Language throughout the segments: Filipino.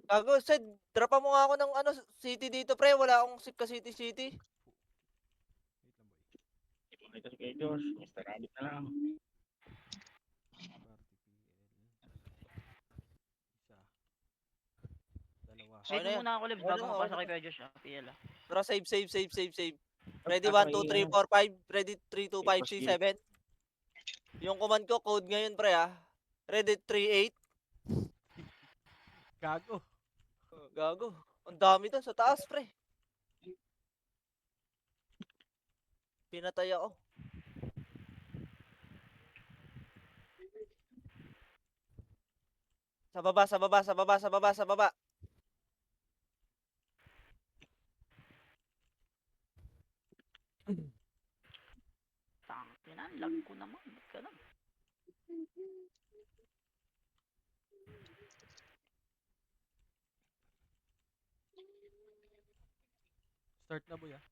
Gago, Sed, dropan mo nga ako ng ano, city dito, pre. Wala akong ka-city city. Wait lang boy. Ito si kay Josh. Mr. Rabbit na lang. Party PL. Isa. Dalawa. Okay Wait na mo yan. muna ako, Lebs, Okay bago na, okay mapasok na kay to. Kuya Josh, PL ah. Tara, save. Ready, Kaso 1, 2, 3, ano, 4, 5. Ready, 3, 2, 5, Tapos 6, kill. 7. Yung command ko, code ngayon, pre, ah. Ready, 3, 8. Gago. Gago. Ang dami doon sa taas, pre. Pinatay ako. Sa baba. Tangina, lag ko naman. Ba't ka lang? Start na boy ah.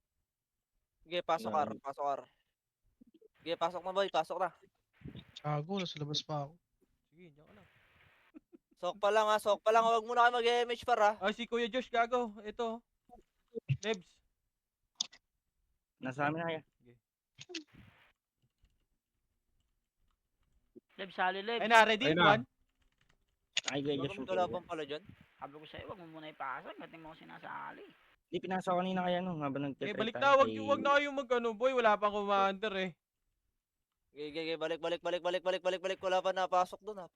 Sige, pasok R. Sige, pasok na, boy. Pasok na. Gago, nasa labas pa ako. Sige, diyan ka lang. Sok pa lang, ha. Sok pa lang. Huwag muna kayo mag-MH par, ha. Ah, si Kuya Josh gago. Ito. Lebs. Nasa amin na kaya. Lebs, sali Lebs. Ay na, ready? Ayun na. 1. Ay, kay Baka Josh. may kalaban pala dyan. Sabi ko sa'yo, wag mo muna ipasok. Ba't mo ako sinasali? Di pinasa ko kanina kaya no. Habang Okay, nagtitry balik tayo na. kay... Wag na kayong mag-ano boy. Wala pang commander eh. Sige. Balik. Wala pa napasok doon, ha.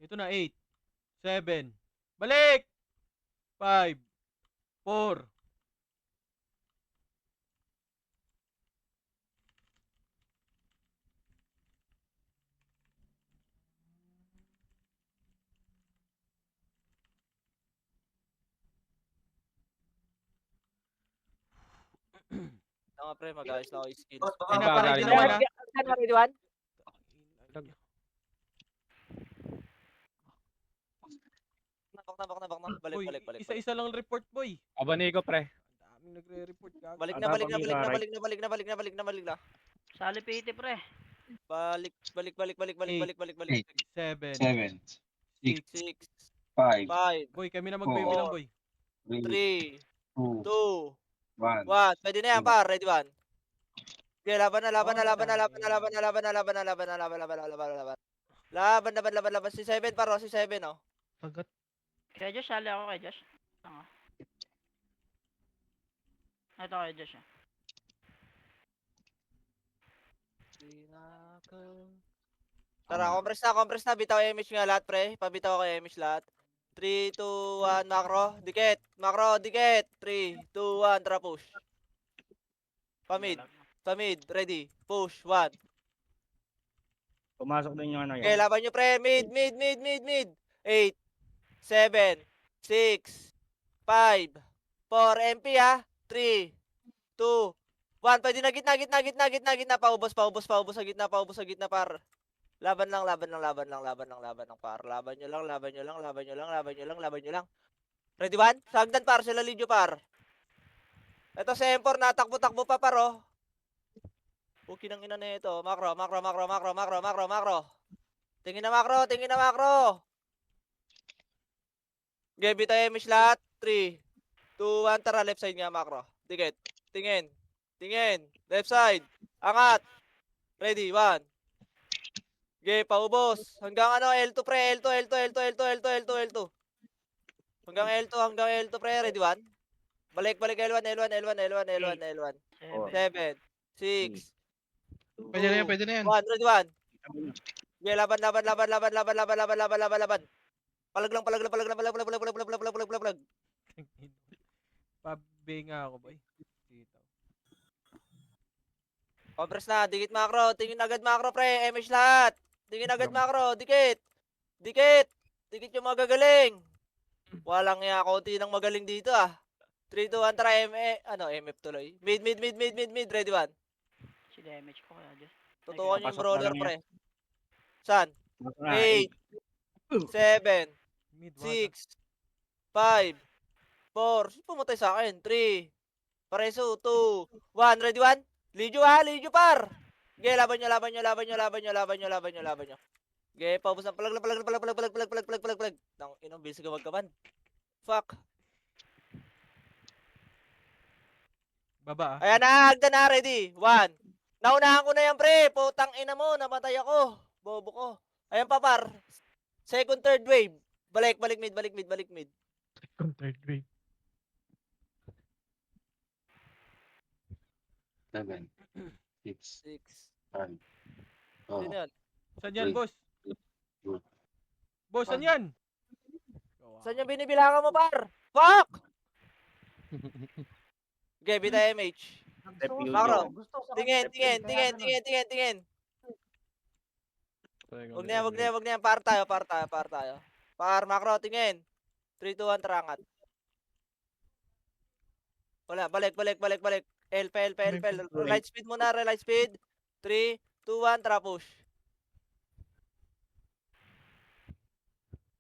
Ito na, 8. 7. Balik! 5. 4. Tanga, pre. Mag-ayos na ako yung skills. Ay na, pa-ready na wala. Ready, 1? Knock. Boy, Balik. isa-isa lang report boy. Abanigo, pre. Ang daming nagre-report gago. Balik Balik na. Sali PT, pre. Balik. 7. 7, 6, 6, 5, 5, Boy, kami na Oo. magbibilang boy. 3, 3, 2, 2, 1. 1. Pwede na yan, Go. par. Ready, 1. Okay, laban na. Laban. Si 7, paro. Si 7, oh. Pagat. Kaya Josh, sali ako kay Josh. Tanga. Ito kay Josh ah. Tara, compress na. Bitaw image nga lahat, pre. Pabitaw ko image lahat. 3, 2, 1, macro. Dikit. 3, 2, 1, tara push. Pamid. Ready. Push. 1. Pumasok din yung ano Okay, yan. laban nyo, pre. Mid. 8, 7, 6, 5, 4, MP, ha. 3, 2, 1. Pwede na gitna. Paubos sa gitna, par. Laban lang, par. Laban nyo lang. Ready, 1? Sagdan, par. Sila Lidyo, par. Ito si M4, natakbo-takbo pa, par, oh. Pukin ang ina na ito. Macro. Tingin na macro. Gabi tayo mish lahat. 3, 2, 1. Tara, left side nga, macro. Dikit. Tingin. Left side. Angat. Ready, 1. Okay, paubos. Hanggang ano, L2, pre. L2. Hanggang L2, pre. Ready, 1. Balik, L1. 7, 6, Pwede na yan. 1. Ready, 1. Okay, laban. Palag lang. Pabe nga ako boy. Dito. Compress na, dikit macro. Tingin agad macro, pre. MH lahat. Tingin agad macro. Dikit yung magagaling. Walang ya, konti nang magaling dito, ah. 3, 2, 1, tara, MF tuloy. Mid. Ready, 1. Si damage ko kaya Josh. Tutukan nyo yung Pasok na brawler, lang pre. Saan? Pumasok na. 8, 7, Mid 6, 5, 4. Sino pumatay sa akin? 3. Pareso. 2, 1. Ready, 1. Lijo ha, Lijo par. Ge, laban nyo, laban nyo, laban nyo, laban nyo, laban nyo, laban nyo, laban nyo. Ge, paubos ng palag. Nang inong bilis ka magkaban. Fuck. Baba ah. Ayan na, hagdan na, ready. 1. Naunahan ko na yan, pre. Putang ina mo, namatay ako. Bobo ko. Ayan pa, par. Second, third wave. Balik mid. Third grade. 7, 6, 6. 5, Sino 4, yun? Saan yan, Wait. boss? Good. Boss, saan yan? Saan yung binibilangan mo, par? Fuck! Okay, bita MH. Refuge. Makro. Gusto sa Tingin. Wag na yan. Par tayo. Par, makro, tingin. 3, 2, 1, terangat. Wala, balik. LP. Relight speed muna, relight speed. 3, 2, 1, tara push.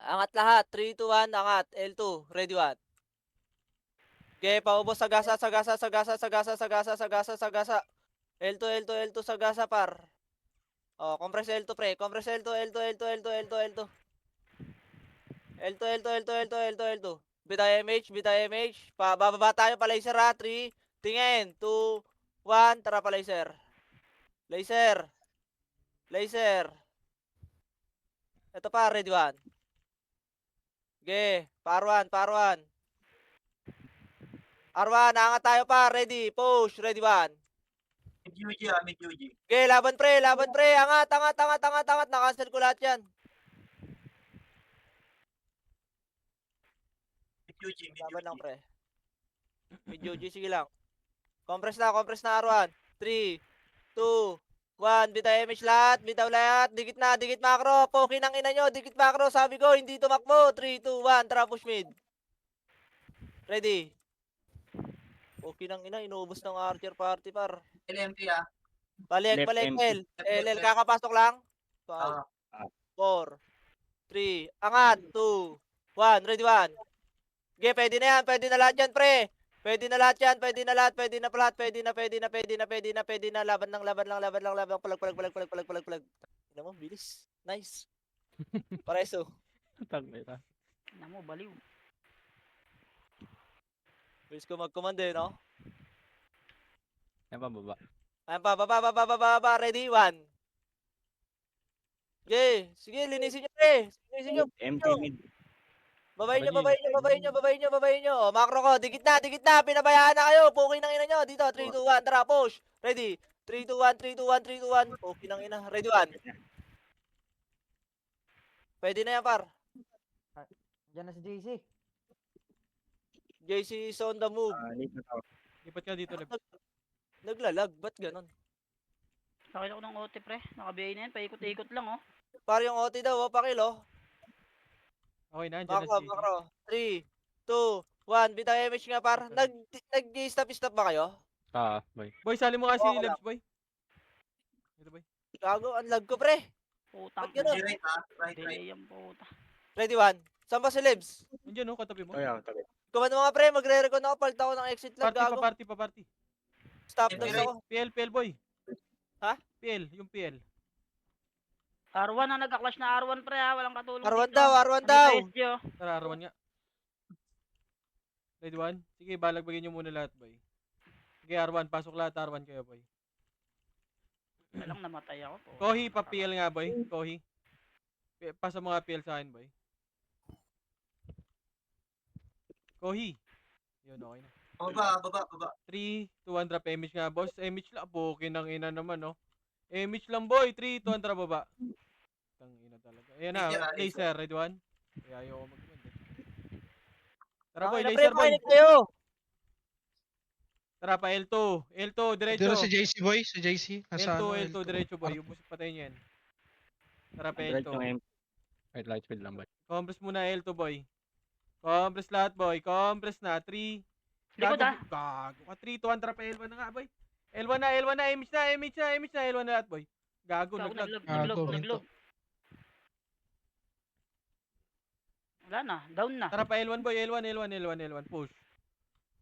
Angat lahat. 3, 2, 1, angat. L2, ready 1. Okay, paubos sa gasa. L2, sa gasa, par. Oh, compress L2, pre. Compress L2. L2. Bita MH. Bababa tayo pa laser ha. 3. Tingin. 2, 1. Tara pa laser. Laser. Ito pa, ready 1. Okay, par 1. R1, angat tayo pa. Ready. Push. Ready 1. Mid UG. Okay, laban pre. Angat. Nakancel ko lahat yan. Laban lang pre. Mid UG, sige lang. Compress na R1. 3, 2, 1. Bitaw lahat. Dikit macro. Poki ng ina nyo. Dikit macro. Sabi ko, hindi tumakbo. 3, 2, 1. Tara, push mid. Ready. Poki ng ina. Inuubos ng Archer party, par. LMP ah. Balik, Left empty. L. LL, kakapasok lang. 5, 4, 3. Angat. 2, 1. Ready, 1. Okay, pwede na yan. Pwede na lahat yan, pre. Pwede na. Laban lang. Palag. Ano mo, bilis. Nice. Pareso. Tangina. Ano mo, baliw. Bilis ko mag-command eh, no? Yan pa baba. Ayan pa, baba. Ready, 1. Okay, sige, linisin nyo, pre. Linisin nyo. Empty mid. Babayin nyo. O, macro ko, dikit na. Pinabayaan na kayo. Pukin ng ina nyo. Dito, 3, 2, 1. Tara, push. Ready. 3, 2, 1. Pukin ng ina. Ready, 1. Pwede na yan, par. Diyan na si JC. JC is on the move. Late na tao. Lipat ka dito, Leb. Naglalag. Ba't ganon? Sakit ako ng OT, pre. Naka-BA na yan. Paikot-ikot lang, oh. Par yung OT daw, pakilo. Okay na, dyan na si JC. Macro. 3, 2, 1. Bitaw image nga, par. Nag-stop ba kayo? Boy. Boy, sali mo nga si Okay lang. Lebs, boy. Ito, boy. Gago, ang lag ko, pre. Putang. Ba't ganun? Right ah. Right. Delay ang puta. Ready, 1. Saan ba si Lebs? Nandiyan, no, katabi mo. Oh, yeah, tabi. Command mo nga, pre. Magre-recon ako. Palit ako ng exit lag. Gago. Party. Stop Hindi, down ako. PL, boy. Ha? PL, yung PL. R1 na nagka-clash na R1, pre, ha. Walang katulong R1 dito. daw. Ano PSG, oh. Tara, arawan nga. Ready, 1? Sige, balagbagin nyo muna lahat, boy. Sige, R1. Pasok lahat, R1 kayo, boy. Walang namatay ako. po. Kohi, pa-PL nga, boy. Kohi. Pasa mga PL sa akin, boy. Kohi. Yun, okay na. Baba. 3, 2, 1, drop image nga, boss. Image lang. Pokin ng ina naman, no? Image lang, boy. 3, 2, 1, drop baba. Tang ina talaga. Ayan na, laser. Ready, 1? Kaya ayaw ko mag-command, eh. Tara, boy. Laser, boy. Kayo. Tara pa, L2. L2, diretso. Dito si JC boy, si JC. Nasa ano, L2, diretso, boy. Ubus patayin nyo yan. Tara pa, Direct yung L2. empty. Right, light speed lang, boy. Compress muna, L2, boy. Compress lahat, boy. Compress na. 3. Likod, ah. Gago ka. 3, 2, 1, tara pa, L1 na nga, boy. L1 na. Image na. L1 na lahat, boy. Gago, Gago, naglag. naglog. Wala na, down na. Tara pa, L1, boy. L1. Push.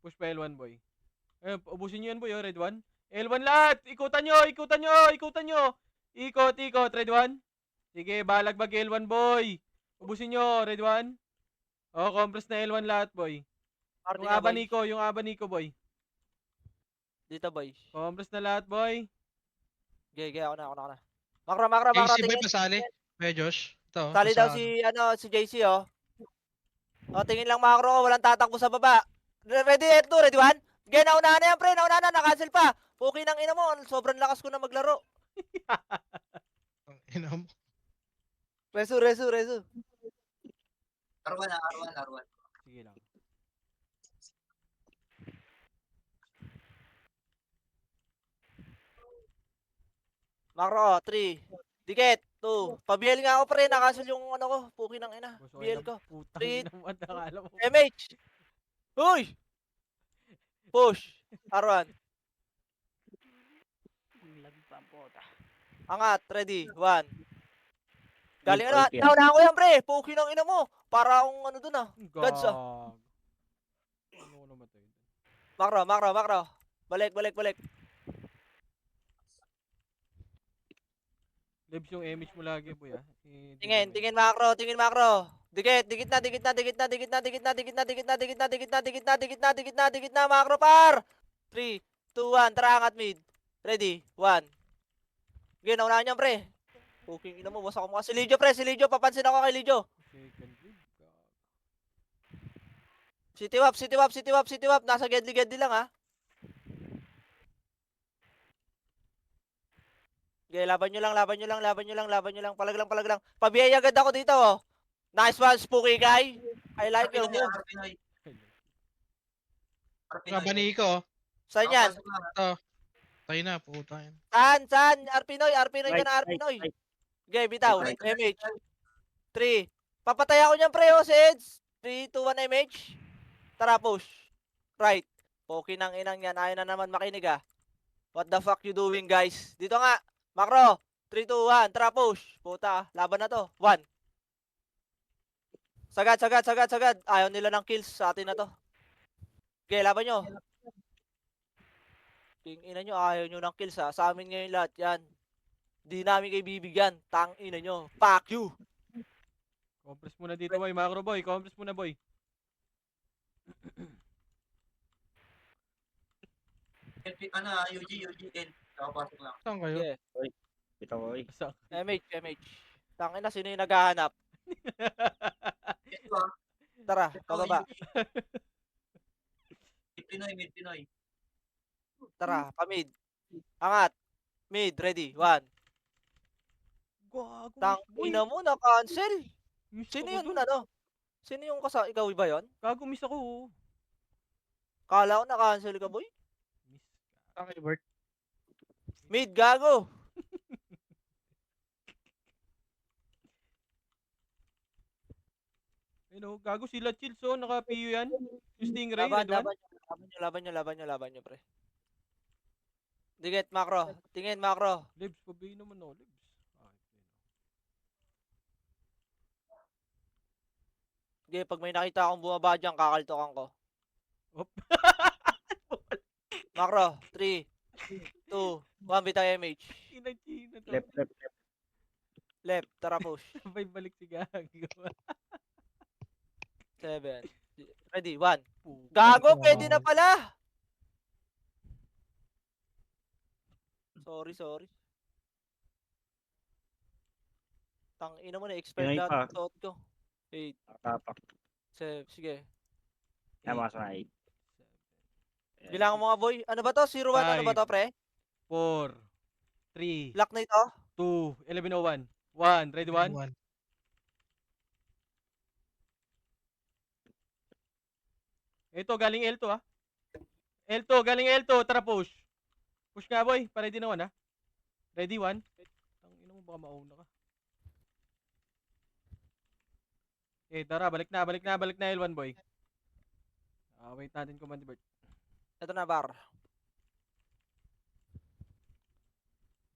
Push pa, L1, boy. Ayun, ubusin nyo yan, boy. Oh. Red 1. L1 lahat. Ikutan nyo, ikutan nyo, ikutan nyo. Ikot, ikot. Ready 1? Sige, balag mag L1 boy. Ubusin nyo. Ready 1? Oh, compress na L1 lahat boy. Party Yung nga, boy. abaniko, yung abaniko boy. Dito, boy. Compress na lahat boy. Okay, ako na. Makro, makro, JC boy, tingin. pasali. Kuya Josh. Ito, Sali daw nasa si JC, oh. O, tingin lang makro, walang tatakbo sa baba. Ready, L2, ready 1? Okay, naunahan na yan, pre, naunahan na, nakancel pa. Puki ng ina mo, sobrang lakas ko na maglaro. ang ina mo. Resu. R1 na, R1. Sige lang. Makro, 3. Dikit, 2. Pabiel nga ako, pre, nakancel yung ano ko, puki ng ina. Boss, BL okay ko. na. Putang Three. ina mo. Nakala mo. MH. Huy! Push. R1. Ang lag pa ang puta. Angat, ready, 1. Galing Mid ano, right yan. naunahan ko yan, pre. Puki ng ina mo. Para akong ano dun, ah. Gods, ah. Gag. Ano ko namatay? Makro. Balik. Lebs yung image mo lagi boy ah. Tingin makro. Dikit na makro par. 3, 2, 1, tara angat mid. Ready, 1. Okay, naunahan niyan pre. Puking ina mo, wasak ko mukha. Si Lijo pre, papansin ako kay Lijo. Second wave. Gag. City wap. Nasa gedli lang ha. Okay, laban nyo lang. Palag lang. Pabiyay agad ako dito oh. Nice one, spooky guy. I like your move. Pinoy. Kabani ko. Saan yan? Tayo na, puta yan. Saan? Arpinoy ka na, Arpinoy. Okay, bitaw. Right. MH. 3. Papatay ako niyan, pre, oh, si Eds. 3, 2, 1, MH. Tara, push. Right. Poki ng inang yan. Ayaw na naman makinig, ah. What the fuck you doing, guys? Dito nga. Makro. 3, 2, 1. Tara, push. Puta, laban na to. 1. Sagad. Ayaw nila ng kills sa atin na to. Okay, laban nyo. King ina nyo, ayaw nyo ng kills, ha. Sa amin ngayon lahat, yan. Di namin kayo bibigyan. Tang ina nyo. Fuck you. Compress muna dito boy. Macro boy. Compress muna boy. Ano, UG, N. Kakapasok lang. Saan kayo? Okay. Ito boy. Basta. MH. Tang ina, sino yung naghahanap? Ito ah. Tara, Ito, pababa. UG. Mid Pinoy. Tara, pa-mid. Angat. Mid, ready. 1. Gago. Tang boy. ina mo, na-cancel. Miss Sino ako yun, dun. ano? Sino yung ikaw ba yun? Gago miss ako. Oh. Kala ko na-cancel ka, boy. Miss ka. Saan kayo, Bert? Mid, gago. Ano, gago sila chills oh. Naka-PU yan. Yung Stingray. Laban Red 1. nyo, pre. Dikit, makro. Tingin, makro. Lebs. Pabay naman oh. Lebs. Sige, pag may nakita akong bumaba dyan, kakaltokan ko. Op. Makro, 3, 2, 1, bitaw MH. China to. Left. Left, tara push. Sabay balik si Gago. 7. Ready, 1. Gago, pwede na pala. Sorry. Tang ina mo, na-expect Pinoy lahat pa. ng suot ko. 8, Tapak. 7, sige. Tama sa 8. Bilangan mo nga, boy. Ano ba to? 0-1, ano ba to, pre? 4, 3, Lock na ito? 2, 11:01. 1, ready 1? One. Ito, galing L2 ah. L2, galing L2. Tara, push. Push nga, boy. Pa-ready na 1 ah. Ready 1? Ang ina mo, baka mauna ka. Okay, tara. Balik na L1, boy. Wait natin, Command Bert. Ito na, bar.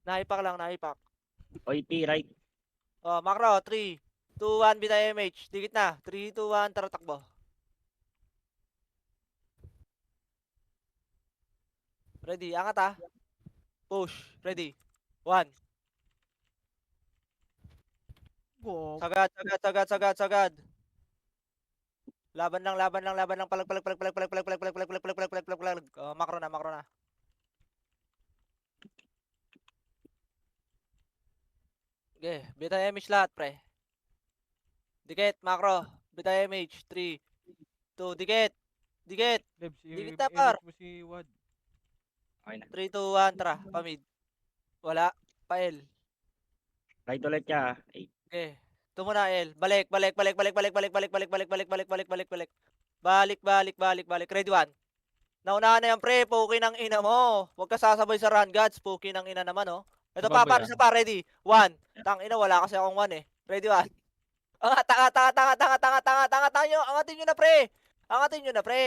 Nahipak lang. Oy, P, right. Oh, makro, 3, 2, 1, bitay MH. Dikit na. 3, 2, 1, tara takbo. Ready, angat ah. Push. Ready. 1. Go. Sagad, sagad, sagad, sagad, sagad. Laban lang, laban lang, laban lang. Palag, palag, palag, palag, palag, palag, palag, palag, palag, palag, palag, palag, palag, palag. Makro na, makro na. Okay, beta image lahat, pre. Dikit, makro. Beta image. 3, 2, dikit. Dikit. Lebs, Dikit na, par. image mo si Wad. Okay na. 3, 2, 1, tara. Pamid. Wala. Pael. Right ulit ka. 8. Okay. Ito muna, El. Balik, balik, balik, balik, balik, balik, balik, balik, balik, balik, balik, balik, balik, balik. Balik, balik, balik, balik. Ready, 1. Naunahan na yan, pre. Puki ng ina mo. Huwag ka sasabay sa run, gods. Puki ng ina naman, oh. Ito pa, Baboy, par, isa pa. Ready, 1. Tang ina, wala kasi akong 1, eh. Ready, 1. Angat, angat, angat, angat, angat, angat, angat, angat, angatin nyo na, pre. Angatin nyo na, pre.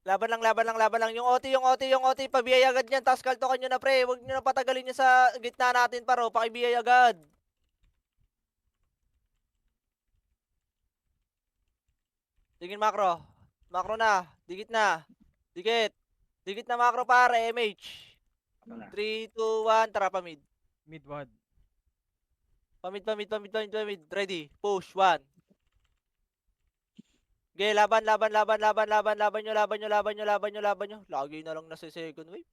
Laban lang, laban lang, laban lang. Yung OT, yung OT, yung OT. Pabiyay agad yan. Tapos kaltokan nyo na, pre. Huwag nyo na patagalin nyo sa gitna natin, paro. Pakibiyay agad. Tingin macro. Macro na. Dikit na. Dikit. Dikit na macro, pare. MH. Ano na? 3, 2, 1. Tara, pamid. Mid Wad. Pamid, pamid, pamid, pamid, pamid. Ready. Push. 1. Okay, laban, laban, laban, laban, laban, laban nyo, laban nyo, laban nyo, laban nyo, laban nyo. Lagi na lang nasa second wave.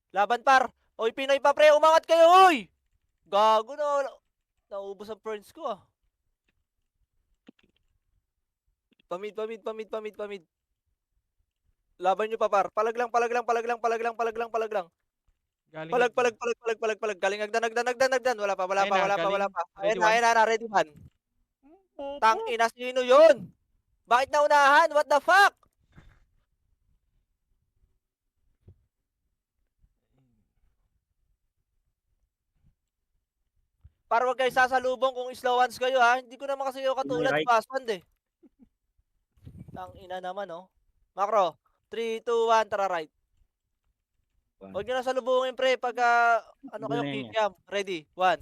Laban, par. Oy, Pinoy pa, pre. Umangat kayo, oy! Gago na. Naubos ang friends ko, ah. Pamid, pamid, pamid, pamid, pamid. Laban nyo pa, par. Palag lang, palag lang, palag lang, palag lang, palag lang, palag lang. Galing Palag, Hagdan. palag, palag, palag, palag, palag. Galing agdan, agdan, agdan, agdan. Wala pa, wala Ayun pa, na, wala pa, galing. wala pa. Ready, Ayun na, one. ayun na, ready, man. Opo. Tang ina, sino yun? Bakit naunahan? What the fuck? Para wag kayo sasalubong kung slow ones kayo, ha? Hindi ko naman kasi kayo katulad right. fast hand, eh. Tang ina naman, oh. Macro. 3, 2, 1, tara right. One. Huwag nyo na salubungin, pre, pagka, ano kayo, Hindi na yan, kikiam. Ready, 1.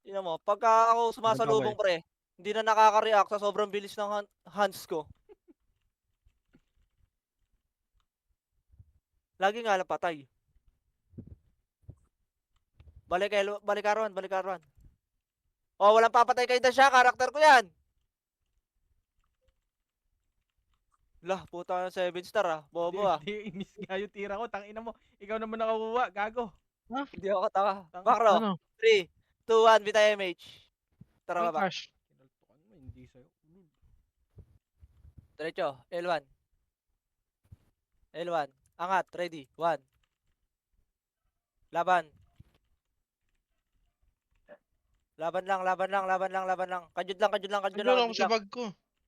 Tingnan mo, pagka ako sumasalubong, pre, hindi na nakaka-react sa sobrang bilis ng hands ko. Lagi nga lang patay. Balik kayo, balik karon, balik karon. Oh, walang papatay kay Dasha, karakter ko 'yan. Lah, puta ng 7 star, ah. Bobo, ah. Di, miss nga yung tira ko. Tangina mo. Ikaw naman nakakuha. Gago. Hindi ako katanga. Tang- Bakro, Ano? 3, 2, 1, Vita MH. Tara, Ang baba. cash. Kinaltukan mo. Hindi sa'yo. Ulul. Diretso, L1. L1. Angat, ready, 1. Laban. Laban lang, laban lang, laban lang, laban lang. Kajud lang, kajud lang, kajud lang, Nandun ako kajud sa lang. bag ko.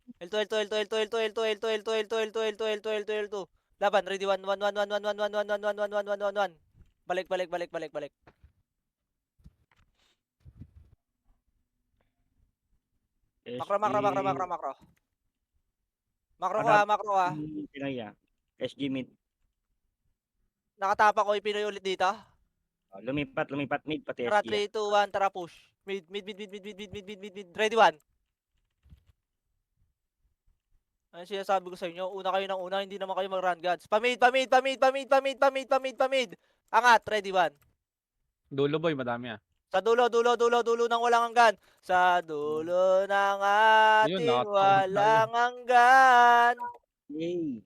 L2, L2, L2, L2, L2, L2, L2, L2, L2, L2, L2, L2, L2, L2. Laban, ready, 1, 1, 1, 1, 1, 1, 1, 1, 1, 1, 1, 1, 1, 1, 1. Balik, balik, balik, balik, balik. Makro, makro, makro, makro, makro. Makro ko, ha, makro, ha. Pinoy ah. SG mid. Nakatapa ko yung Pinoy ulit dito. Oh, lumipat, lumipat mid pati Tara, SG. 3, 2, 1, tara, push. Mid, mid, mid, mid, mid, mid, mid, mid, mid, mid, mid. Ready, 1. Ano sinasabi ko sa inyo? Una kayo ng una, hindi naman kayo mag-run gods. Pamid, pamid, pamid, pamid, pamid, pamid, pamid, pamid. Angat, ready, 1. Dulo boy, madami ah. Sa dulo, dulo, dulo, dulo ng walang hanggan. Sa dulo ng Ayun, ating nakatawag tayo. walang hanggan. Yay!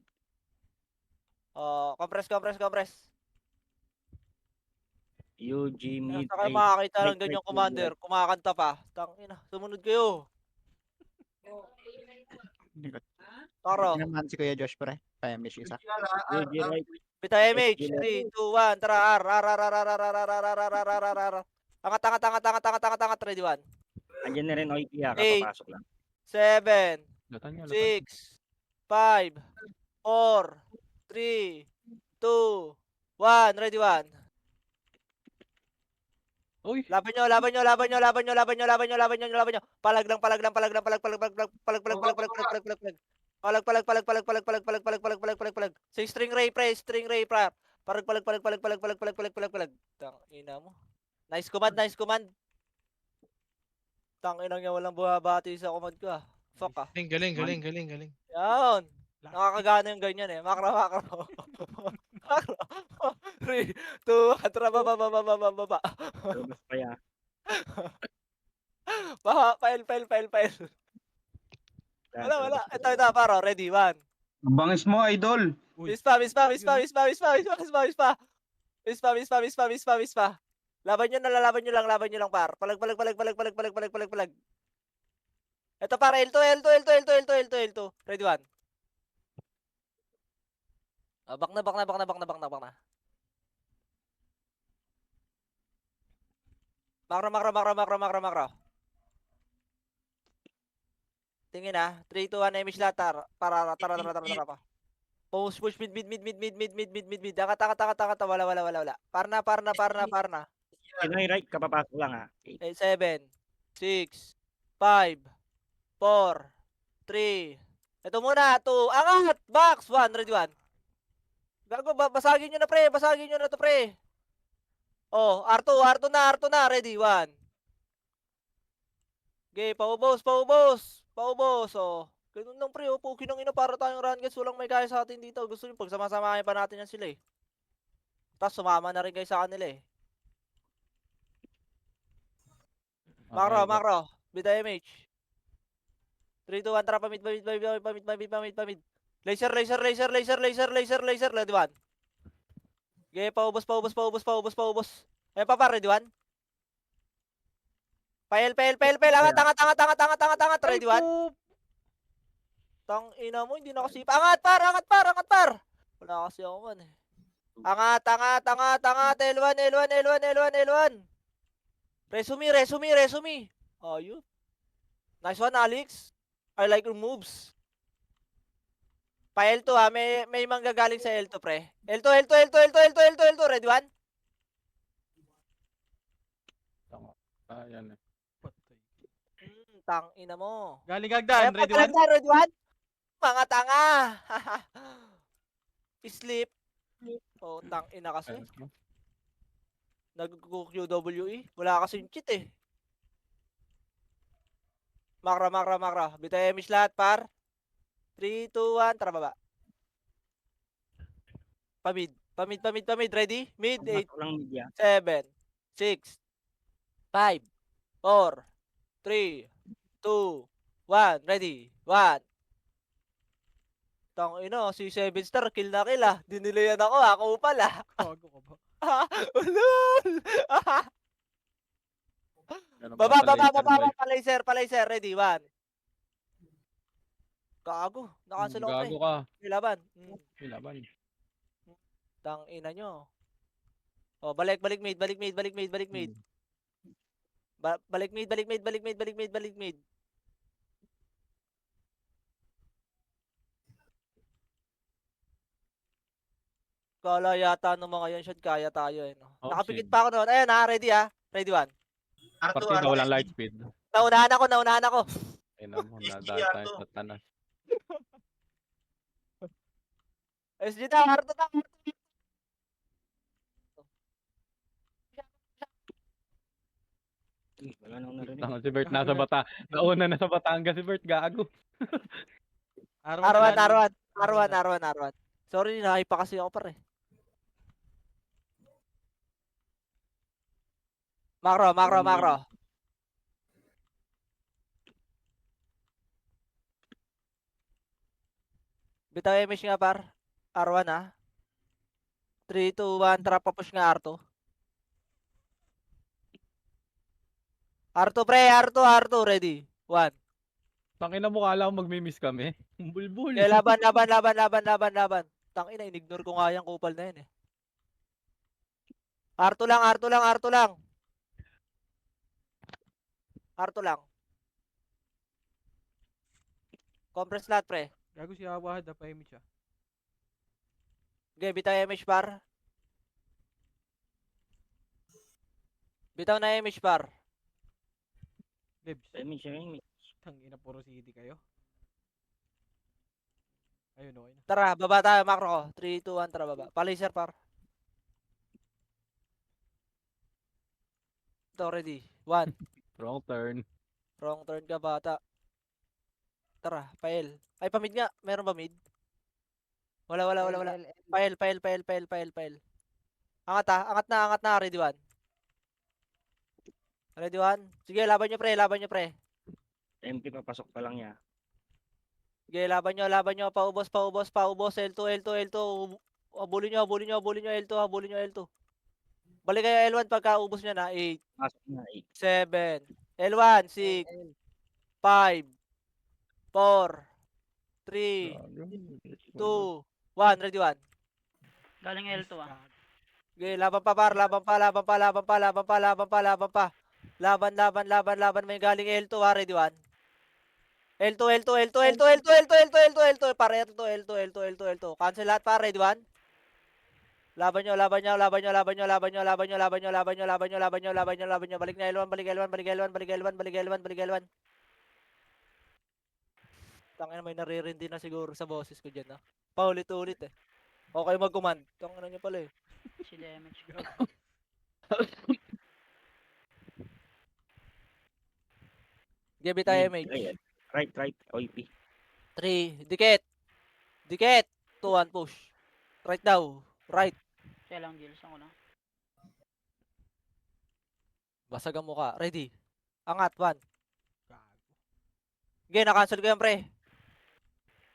Oh, compress, compress, compress. UG mid. Saka ay, makakita ng right, ganyang right, commander, kumakanta pa. Tangina, sumunod kayo. Taro, Naman si Kuya Josh pre. Pa-MH isa. UG right. bita MH, SG 3, 2, 1, tara, R, R, R, R, R, R, R, R, R, R, R, R, R, R. Angat, angat, angat, angat, angat, angat, angat, ready, 1. Andiyan na rin OIP ah. Eight. Kapapasok lang. 7, Lutan nyo, 6, 5, 4, 3, 2, 1, ready, 1. Uy, Laban nyo, laban nyo, laban nyo, laban nyo, laban nyo, laban nyo, laban nyo, laban nyo. Palag lang, palag lang, palag lang, palag, palag, palag, palag, palag, palag, palag, palag, palag, palag, palag, palag. Palag, palag, palag, palag, palag, palag, palag, palag, palag, palag, palag, palag. Say string ray, pre, string ray, pra. Palag, palag, palag, palag, palag, palag, palag, palag, palag, palag. Tang ina mo. Nice command, nice command. Tang ina niya, walang buhabati sa command ko, ah. Fuck ah. Galing, galing. Yan. Last Nakakagana yung ganyan eh. Makro. Makro. 3, 2, 1, tara, baba. Lumabas pa yan. Baba, file. Wala. Ito, paro. Ready, 1. Bangis mo, idol. Uy. Mispa. Laban nyo lang, par. Palag. Ito, par, L2. Ready, 1. Bak na. Makro. Tingin ah. 3, 2, 1, image latar. Tara pa. Push, mid. Angat. Wala. Par na. Pinoy right, kapapasok lang ha. 8, 7, 6, 5, 4, 3. Ito muna, 2. Angat! Box! 1, ready 1. Gago, basagin nyo na to, pre. Oh, R2 na, ready 1. Okay, paubos. Oh. Ganun lang, pre. Opo, kinangina para tayong run guys. Walang may kaya sa atin dito. Gusto nyo, pagsama-samahin pa natin yan sila eh. Tapos sumama na rin kayo sa kanila eh. Makro. Bida MH. 3, 2, 1, tara, pamid. Laser. Ready 1. Okay, paubos. Ayan pa, ready 1. Pael. Angat. Ready 1. Tang ina mo, hindi na kasi. Angat par. Wala kasi ako man eh. Angat. L1. Resume. Ayun. Nice one, Alex. I like your moves. Pa L2 ha, may manggagaling sa L2 pre. L2. Ready 1? Yan eh. Tang ina mo. Galing Hagdan. Ready 1? Ready 1? Mga tanga. Sleep. Oh, tang ina kasi. Nag-QWE. Wala kasi yung cheat eh. Makra. Bitay emish lahat par. 3, 2, 1. Tara baba. Pamid. Ready? Mid. 8, Pasok lang media. 7, 6, 5, 4, 3, 2, 1. Ready? 1. Tang ina, si 7 star kill na kill ah. Dinilayan ako pala. Gago ka ba? Ulol. Ganun Baba, pa sa laser, boy. pa laser. Ready, 1. Gago, nakansel ako pre. Gago ka. May laban. Laban. Tang ina nyo. Oh, balik mid. Balik mid. Balik mid. Kala yata ng mga yan shot, kaya tayo eh. No? Oh, Nakapikit shit. pa ako noon. Ayan ha, ready ha. Ready 1. Partida walang light speed. Naunahan ako. Ayun mo, SG nadaan tayo Arto. sa tanas. SG na, harto na. Wala nang narinig. Si Bert nasa bata. Nauna na sa Batangas si Bert, gago. R1. Sorry, nahay pa kasi ako pare. Makro. Bitaw image nga par. R1 ha. 3, 2, 1. Tara pa push nga R2. R2 pre, R2. Ready. 1. Tangina mo, kala ko magmi-miss kami. Bulbul. Okay, laban. Tangina, in-ignore ko nga yung kupal na yun eh. R2 lang. Compress lahat pre. Gago si Awahad na pa-image siya. Okay, bitaw image par. Bitaw na image par. Debs. Image. Tangina, puro CD kayo. Ayun, okay na. Tara, baba tayo, makro ko. 3, 2, 1, tara baba. Palaser par. Ito, ready. 1. Wrong turn. Wrong turn ka, bata. Tara, pael. Ay, pamid nga. Meron ba mid? Wala. Pael. Angat angat na, ready one. Ready one. Sige, laban nyo pre. MP papasok pa lang niya. Sige, laban nyo. Paubos. L2. Habulin nyo, L2. Balik kayo L1 pagka ubos nyo na. 8, Pasok na. 7, L1, 6, 5, 4, 3, 2, 1. Ready one. Galing L2 ah. Okay, laban pa par, laban pa. Laban, may galing L2 ha, ready one. L2, pare, L2. Cancel lahat pa, ready one. Laban nyo. Balik na L1. Tangina, may naririndi na siguro sa boses ko dyan, ha. Paulit-ulit, eh. Okay mag-command. Tangina nyo pala, eh. Si damage. Give it tayo, Mid, MH. Right. OP. 3, dikit. 2, 1, push. Right daw. Right. Siya lang, Gills. Ako na. Basag ang mukha. Ready. Angat, 1. Gago. Okay, na-cancel ko yan, pre.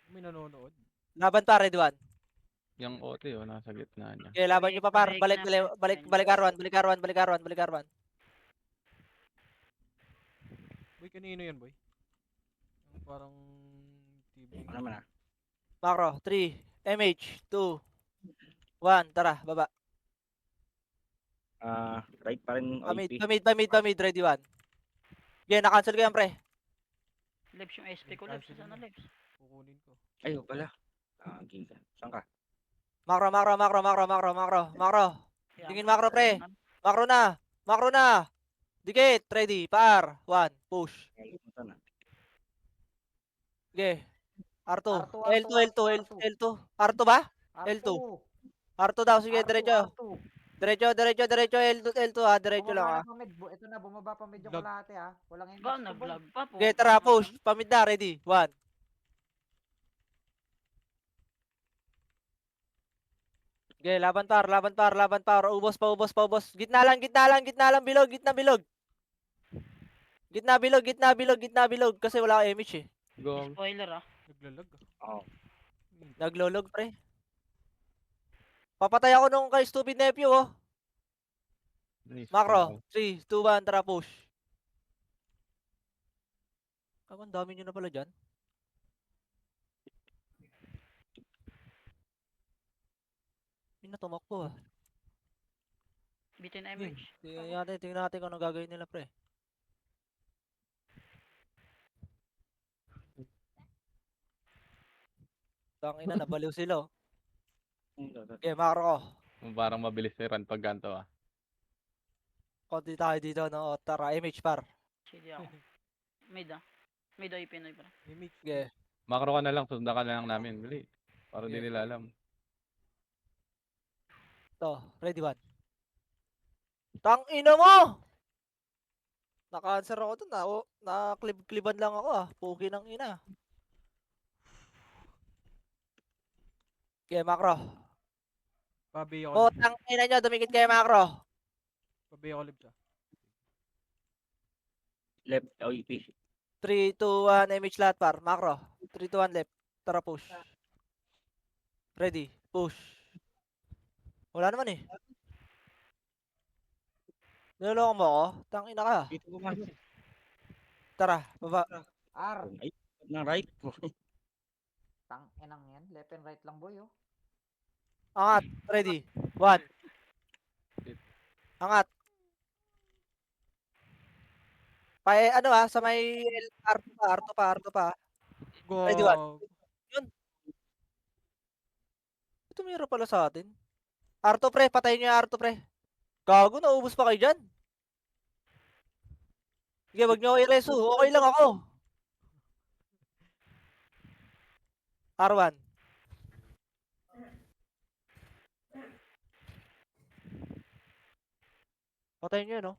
May nanonood. Laban pa, ready 1. Yung OT, oh, nasa gitna niya. Okay, laban nyo pa, par. Balik na, Balik R1. Boy, kanino yan, boy? Yung parang TV. Ano naman ah. Macro, 3, MH, 2, 1. Tara, baba. Right pa rin OP. Pamid, ready 1. Okay, na-cancel ko yan, pre. Lips yung SP ko, Lips. Sana Lips. Kukunin ko. Ayaw pala. Giga. Saan ka? Macro. Tingin macro, pre. Macro na. Dikit, ready, par. 1, push. Kalimutan na. Okay. R2. L2. R2 ba? L2. R2 daw, sige, diretso. L2 ha, diretso lang ha. Ito na, bumaba pa medyo Lag. kalahati ha. Walang Ba, index to boy. nag-vlog pa po. Okay, tara, push. Pamid na, ready. 1. Okay, laban par. Ubos pa. Gitna lang, bilog. Gitna bilog. Kasi wala ka image, eh. Go. Spoiler ah. Naglalag ah. Oo. Naglolog, pre. Papatay ako nung kay stupid nephew, oh. Nice. Macro, 3, 2, 1, tara, push. Ang dami nyo na pala dyan. Hindi na tumakbo, ah. Bitin MH. Tingnan natin kung ano gagawin nila, pre. Tangina, nabaliw sila, oh. Okay, macro ko. Parang mabilis si run pag ganito, ah. Konti tayo dito, no? O, tara, MH par. CD ako. Mid ah. Mid ay Pinoy pa. Mimik. Okay. Macro ka na lang, sundan ka na lang namin. Bili. Para di nila alam. To, ready 1. Tangina mo! Naka-answer ako dun, na-cliban lang ako, ah. Pugi ng ina. Okay, macro. Pabi ako. O, tangina nyo, dumikit kayo, macro. Pabi ako Lips ah. Left OP. 3, 2, 1, MH lahat par. Macro. 3, 2, 1 left. Tara, push. Ready. Push. Wala naman, eh. Niloloko mo ako? Tangina ka. Dito pumasok. Tara, baba. R. Ay, na right. Tang enang yan. Left and right lang boy oh. Angat. Ready. 1. Angat. Ano sa may R2 pa. Go. Ready, one. Tumira pala sa atin. R2 pre, patayin nyo yung R2 pre. Gago, naubos pa kayo dyan. Sige, wag nyo ako i-reso. Okay lang ako. R1. Patayin nyo, no?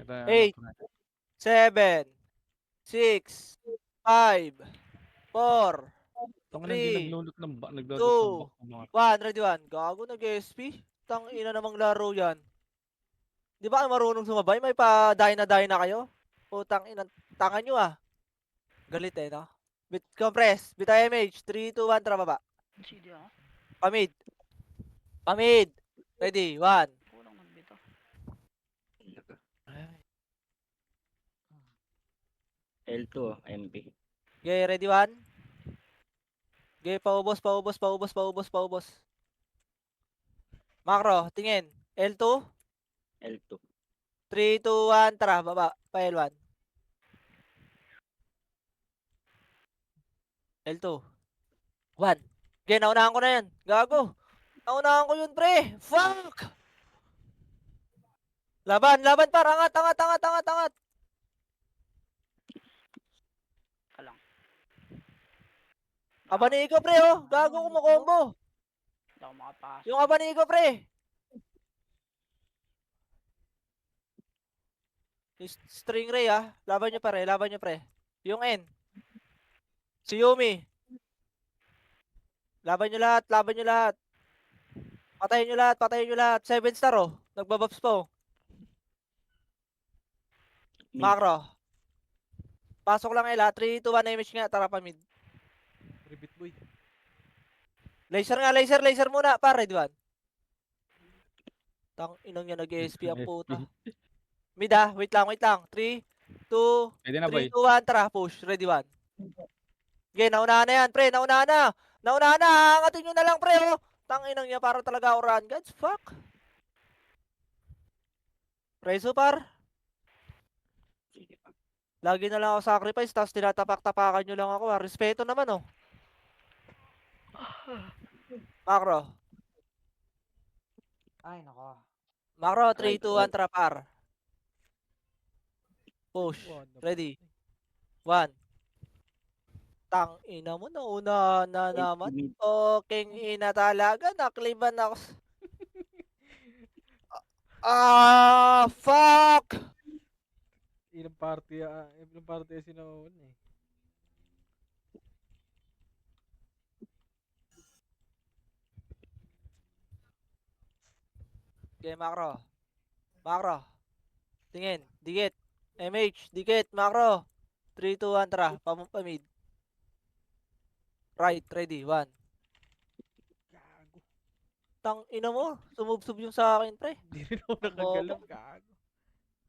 Ito, 8, 7, 6, 5, 4, Tangina, hindi 3, naglulot ng nagdodot ng 2, box ng mga 1. Ready, 1. Gago, nag-SP. Ina namang laro yan. Di ba kayo marunong sumabay? May pa-die na kayo? Putang ina, tangan nyo ah. Galit eh, no? Compress. Bita MH. 3, 2, 1. Tara baba. CD ako. Pamid. Pamid. Ready, 1. Kulang nagbito. L2, MP. Okay, ready, 1. Okay, paubos, paubos, paubos, paubos, paubos. Macro, tingin. L2. L2. 3, 2, 1. Tara, baba. Pa L1. L2. 1. Okay, naunahan ko na yan. Gago. Naunahan ko yun, pre. Fuck! Laban, laban par. Angat, angat, angat, angat, angat. Kalang. Abanigo, pre, oh. Gago kumukombo. Hindi ako makapasok. Yung abanigo, pre. String ray, ah. Laban nyo, pare. Laban nyo, pre. Yung N. Si Yumi. Laban nyo lahat, laban nyo lahat. Patayin nyo lahat, patayin nyo lahat. 7 star, oh. Nagbabuffs po. Mid. Macro. Pasok lang ila. 3, 2, 1 image nga. Tara pa mid. Ribbit boy. Laser nga, laser, laser muna. Pare, di ba? Tang inang niya nag-SP ang SP. puta. Mid ah, wait lang, wait lang. 3, 2, Pwede na, 3, boy. 2, 1. Tara, push. Ready, 1. Okay, naunahan na yan, pre. Naunahan na. Naunahan na. Hangatin nyo na lang, pre, oh. Tang inang niya, para talaga ako run. God's fuck. Preso, par. Sige pa. Lagi na lang ako sacrifice, tapos tinatapak-tapakan nyo lang ako. Ah. Respeto naman, oh. Macro. Ay, nako. Macro, 3, Right, 2, 1, trapar. Push. What the Ready. fuck? 1. Tang ina mo, nauna na LP naman. mid. Okay, ina talaga. Nakliban ako. Fuck! Ilang party sinauna eh. Okay, macro. Macro. Tingin. Dikit. MH. Dikit. Macro. 3, 2, 1, tara. Pamid. Right. Ready. 1. Gago. Tang ina mo. Sumubsob yung sa akin, pre. Hindi rin ako Ang nakagalaw. bobo. Gago.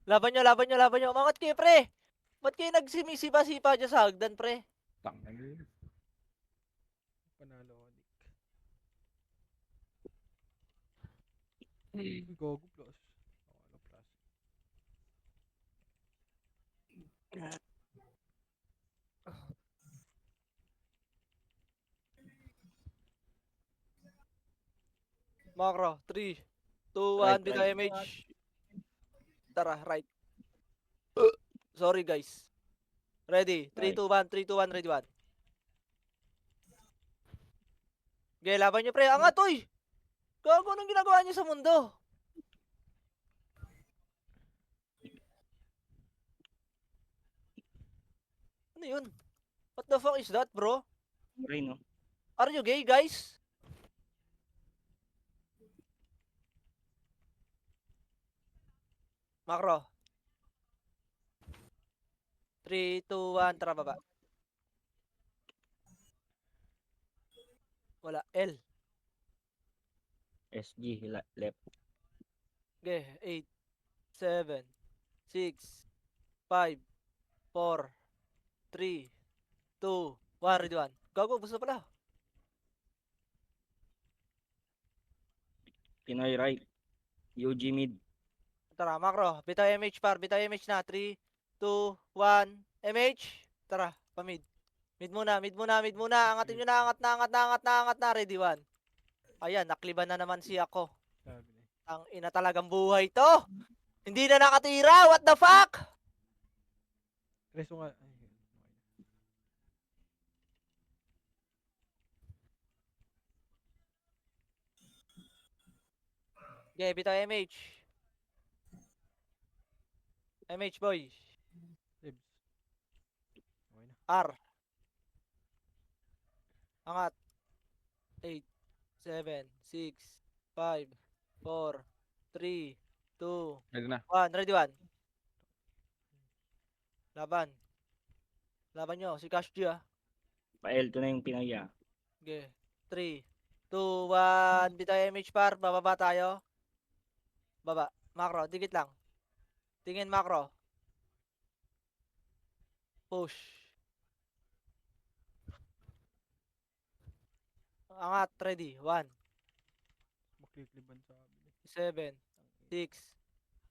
Laban nyo, laban nyo, laban nyo. Umangat kayo, pre. Ba't kayo nagsimisipa-sipa dyan sa hagdan, pre? Tangina. Panalo ako, Nick. Uy, Gogo plus. Ano plus? Macro. 3, 2, 1. Right, Bita right. MH. Tara, right. Sorry, guys. Ready. 3, Right. 2, 1. 3, 2, 1. Ready, 1. Okay, laban nyo, pre. Angat, uy! Gago, anong ginagawa niyo sa mundo? Ano yun? What the fuck is that, bro? Ray, no? Are you gay, guys? Macro. 3, 2, 1. Tara, baba. Wala. L. SG, left. Okay. 8, 7, 6, 5, 4, 3, 2, 1. Ready, 1. Gago, gusto pala. Pinoy right. UG mid. Tara, macro. Bitaw MH par. Bitaw MH na. 3, 2, 1. MH. Tara, pamid. Mid muna, mid muna, mid muna. Angatin nyo na, angat na, angat na, angat na, angat na. Ready, 1. Ayan, nakliban na naman si ako. Sabi na. Ang ina talagang buhay to. Hindi na nakatira. What the fuck? Reso nga. Ay, okay. Okay, bitaw MH. MH boy. Libs. Okay na. R. Angat. 8, 7, 6, 5, 4, 3, 2, Ready na. 1. Ready, 1. Laban. Laban nyo. Si Cash G, ah. Pa-L2 na yung pinaya. Okay. 3, 2, 1. Bitaw MH par. Bababa tayo. Baba. Macro. Dikit lang. Tingin macro. Push. Angat. Ready. 1, Makikliban sa amin. 7, 6,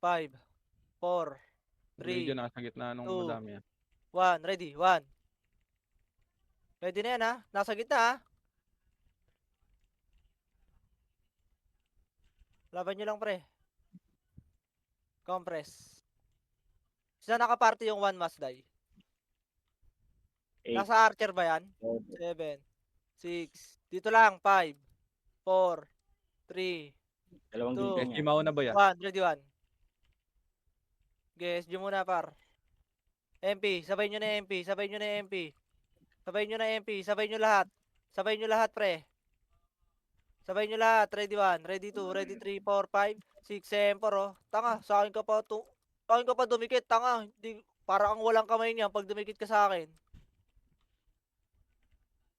5, 4, Medyo 3, nasa gitna nung 2, madami yan. 1. Ready. 1. Ready na yan, ha? Nasa gitna, ha? Laban nyo lang, pre. Compress. Saan nakaparty yung 1 must die? 8. Nasa archer ba yan? 7, 6. Dito lang. 5, 4, 3, Dalawang 2, gilid SG niya. mauna ba yan? 1. Ready, 1. Guess, dyan muna, par. MP. Sabay nyo na MP. Sabay nyo na MP. Sabay nyo na MP. Sabay nyo lahat. Sabay nyo lahat, pre. Sabay nyo lahat. Ready 1, ready 2, ready 3, 4, 5, 6, 7, oh. Tanga, sa akin ka pa sa akin ka pa dumikit, tanga. Hindi, para kang walang kamay niyan pag dumikit ka sa akin.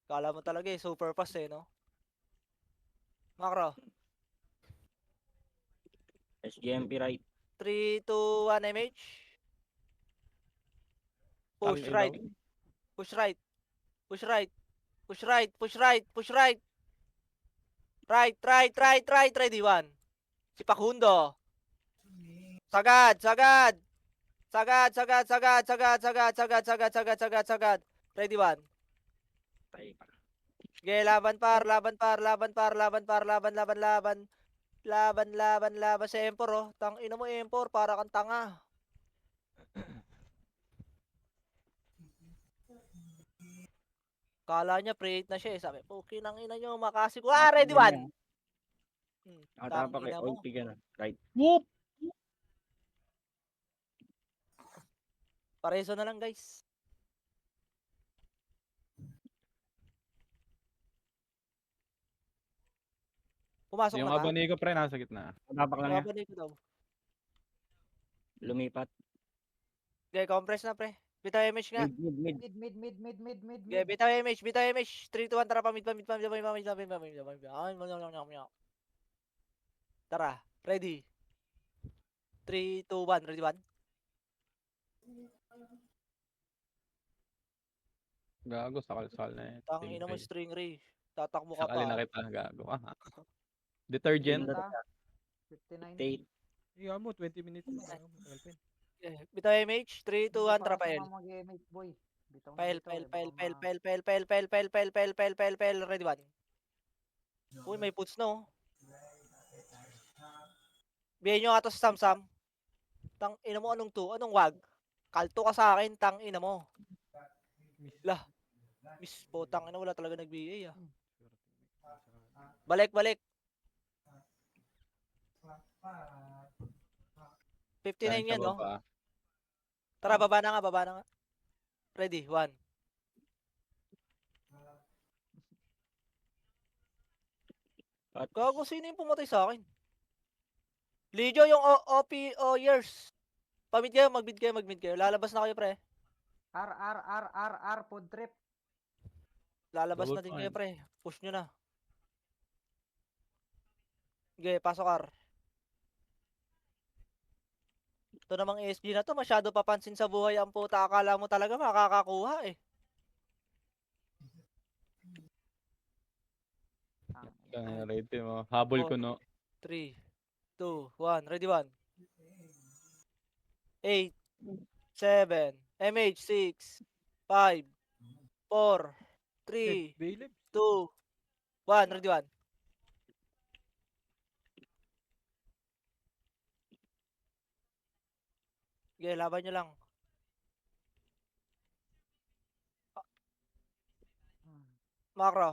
Kala mo talaga eh, super fast eh, no? Macro. SGMP right. 3, 2, 1, MH. Push Tang right. ilaw. Push right. Push right. Push right. Push right. Push right. Right, right, right, right. Ready 1. Si Pakundo. Sagad, sagad. Sagad, sagad, sagad, sagad, sagad, sagad, sagad, sagad, sagad, sagad. Ready 1. Tayo pa. Sige, laban par, laban par, laban par, laban par, laban, laban, laban. Laban, laban, laban sa Empor, oh. Tang ina mo, Empor, para kang tanga. Kala niya pre-8 na siya eh. Sabi, okay nang ina nyo, makasi ko. Ah, ready 1. Tang Nakatapa kay ina Oil mo. Pig na. Right. Whoop! Pareso na lang, guys. Pumasok Yung na ba? abani ko pre, nasa gitna. Tapak lang niya. Babanig ko daw. Lumipat. Okay, compress na pre. Bitaw image nga. Mid, mid, mid. Mid. Okay, bitaw image, bitaw image. 3, 2, 1, tara, pamid, pamid, pamid, pamid, pamid, pamid, pamid, pamid, pamid. Tara, ready. 3, 2, 1, ready 1. Gago, sakal-sakal na eh. Tang ina mo string ray. Tatakbo ka Sakalin na pa. kita, gago. Ah. Detergent. Ganda. 59. 8. Iya mo, 20 minutes lang. Ano, matagal pa yun. Okay, bitaw image. 3, 2, 1, tara, pael. Mag-MH boy. Bitaw na Pael, bitaw pael, eh. pael, Baka pael, ma- pael, pael, pael, pael, pael, pael, pael, pael, pael, pael, ready 1. Uy, may puts no. Biyahin nyo nga to sa Samsam. Tang ina mo, anong to? Anong wag? Kalto ka sa akin, tang ina mo. Lah. Miss po, tang ina, wala talaga nag-BA ah. Balik, balik. 59 yan, no? Tara, baba na nga, baba na nga. Ready, 1. Gago, sino yung pumatay sa akin? Lijo yung OP years. Pamid kayo, mag-mid kayo, mag-mid kayo. Lalabas na kayo, pre. R, food trip. Lalabas Double na din point. kayo, pre. Push nyo na. Sige, pasok R. Ito namang SG na to, masyado papansin sa buhay ang puta. Akala mo talaga makakakuha eh. Rate mo. Habol ko no. 3, 2, 1. Ready 1. 8, 7, MH 6, 5, 4, 3, Bailey. 2, 1. Ready 1. Sige, laban nyo lang. Macro.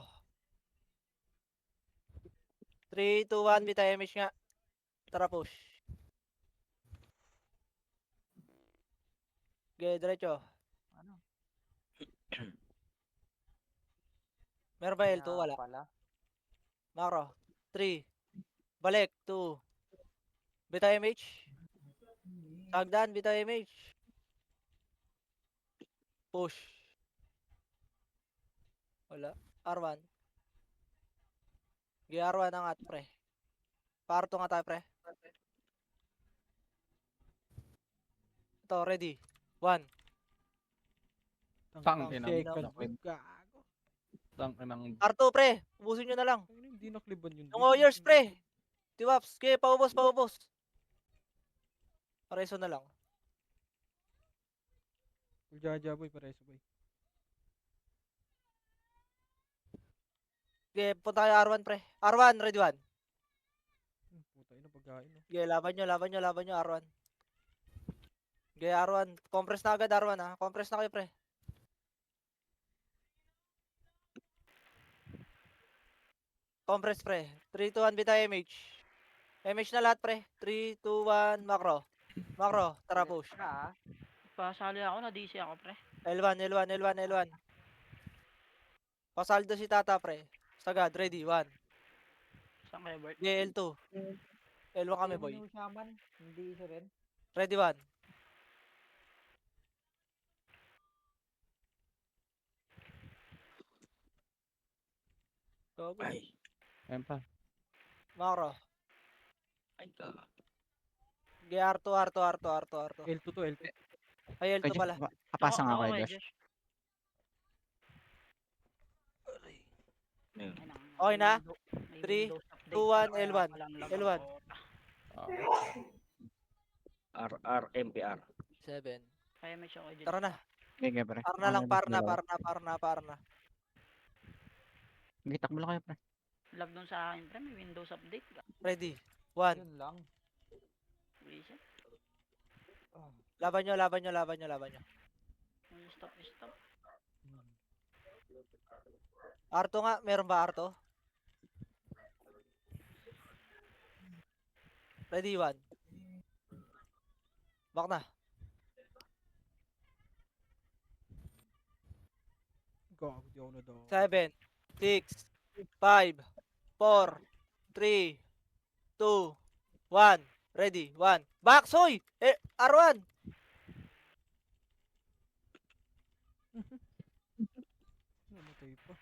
3, 2, 1. Bita MH nga. Tara, push. Sige, diretso. Ano? Meron ba L2? Kaya Wala. pala. Macro. 3. Balik. 2. Beta MH. Sagdan. Beta MH. Push. Wala. R1. R1 angat, pre. Parto nga tayo, pre. Ito, ready. 1. Tang Tang inang second nakid. wave, gago. Tang inang R2, pre. Ubusin nyo na lang. Tangina, hindi nakliban yun. Yung Warriors, pre. Tiwaps. Okay, paubos, paubos. Pareso na lang. Jaja boy, pareso boy. Okay, punta kayo R1, pre. R1, ready 1. Puta ina pagkain no. Okay, laban nyo, R1. Okay, R1. Compress na agad, R1, ha. Compress na kayo, pre. Compress, pre. 3, 2, 1, bita MH. MH na lahat, pre. 3, 2, 1, macro. Macro, tara push. Ka, Pasali ako, na-DC ako, pre. L1, L1, L1, L1. Pasaldo si Tata, pre. Sagad, ready, 1. Saan kayo, Bert? Okay, L2. L1 kami, boy. Yung shaman, hindi isa rin. Ready, 1. Go, go. Ay. Ayan pa. Macro. Ay ka. Okay, R2, R2, R2, R2, R2. L2 to L2. Ay, L2 pala. Papasa nga ako, Josh. Ayun. Ay, nang- Okay na? may 3, Windows update 2, 1, pala, kaya L1. palang lamang L1. ako. RR, MPR. 7. Kaya may siya ko dyan. Tara na. Sige, pre. Par na lang, par na. Sige, takbo lang kayo, pre. Lag dun sa akin, pre. May Windows update. Ready. 1. Yun lang. Reset. Laban nyo. Stop. R2 nga. Meron ba R2? Ready, 1. Back na. Gago, di ako na daw. 7, 6, 5, 4, 3, 2, 1. Ready, 1. Back, soy! R1! Namatay pa.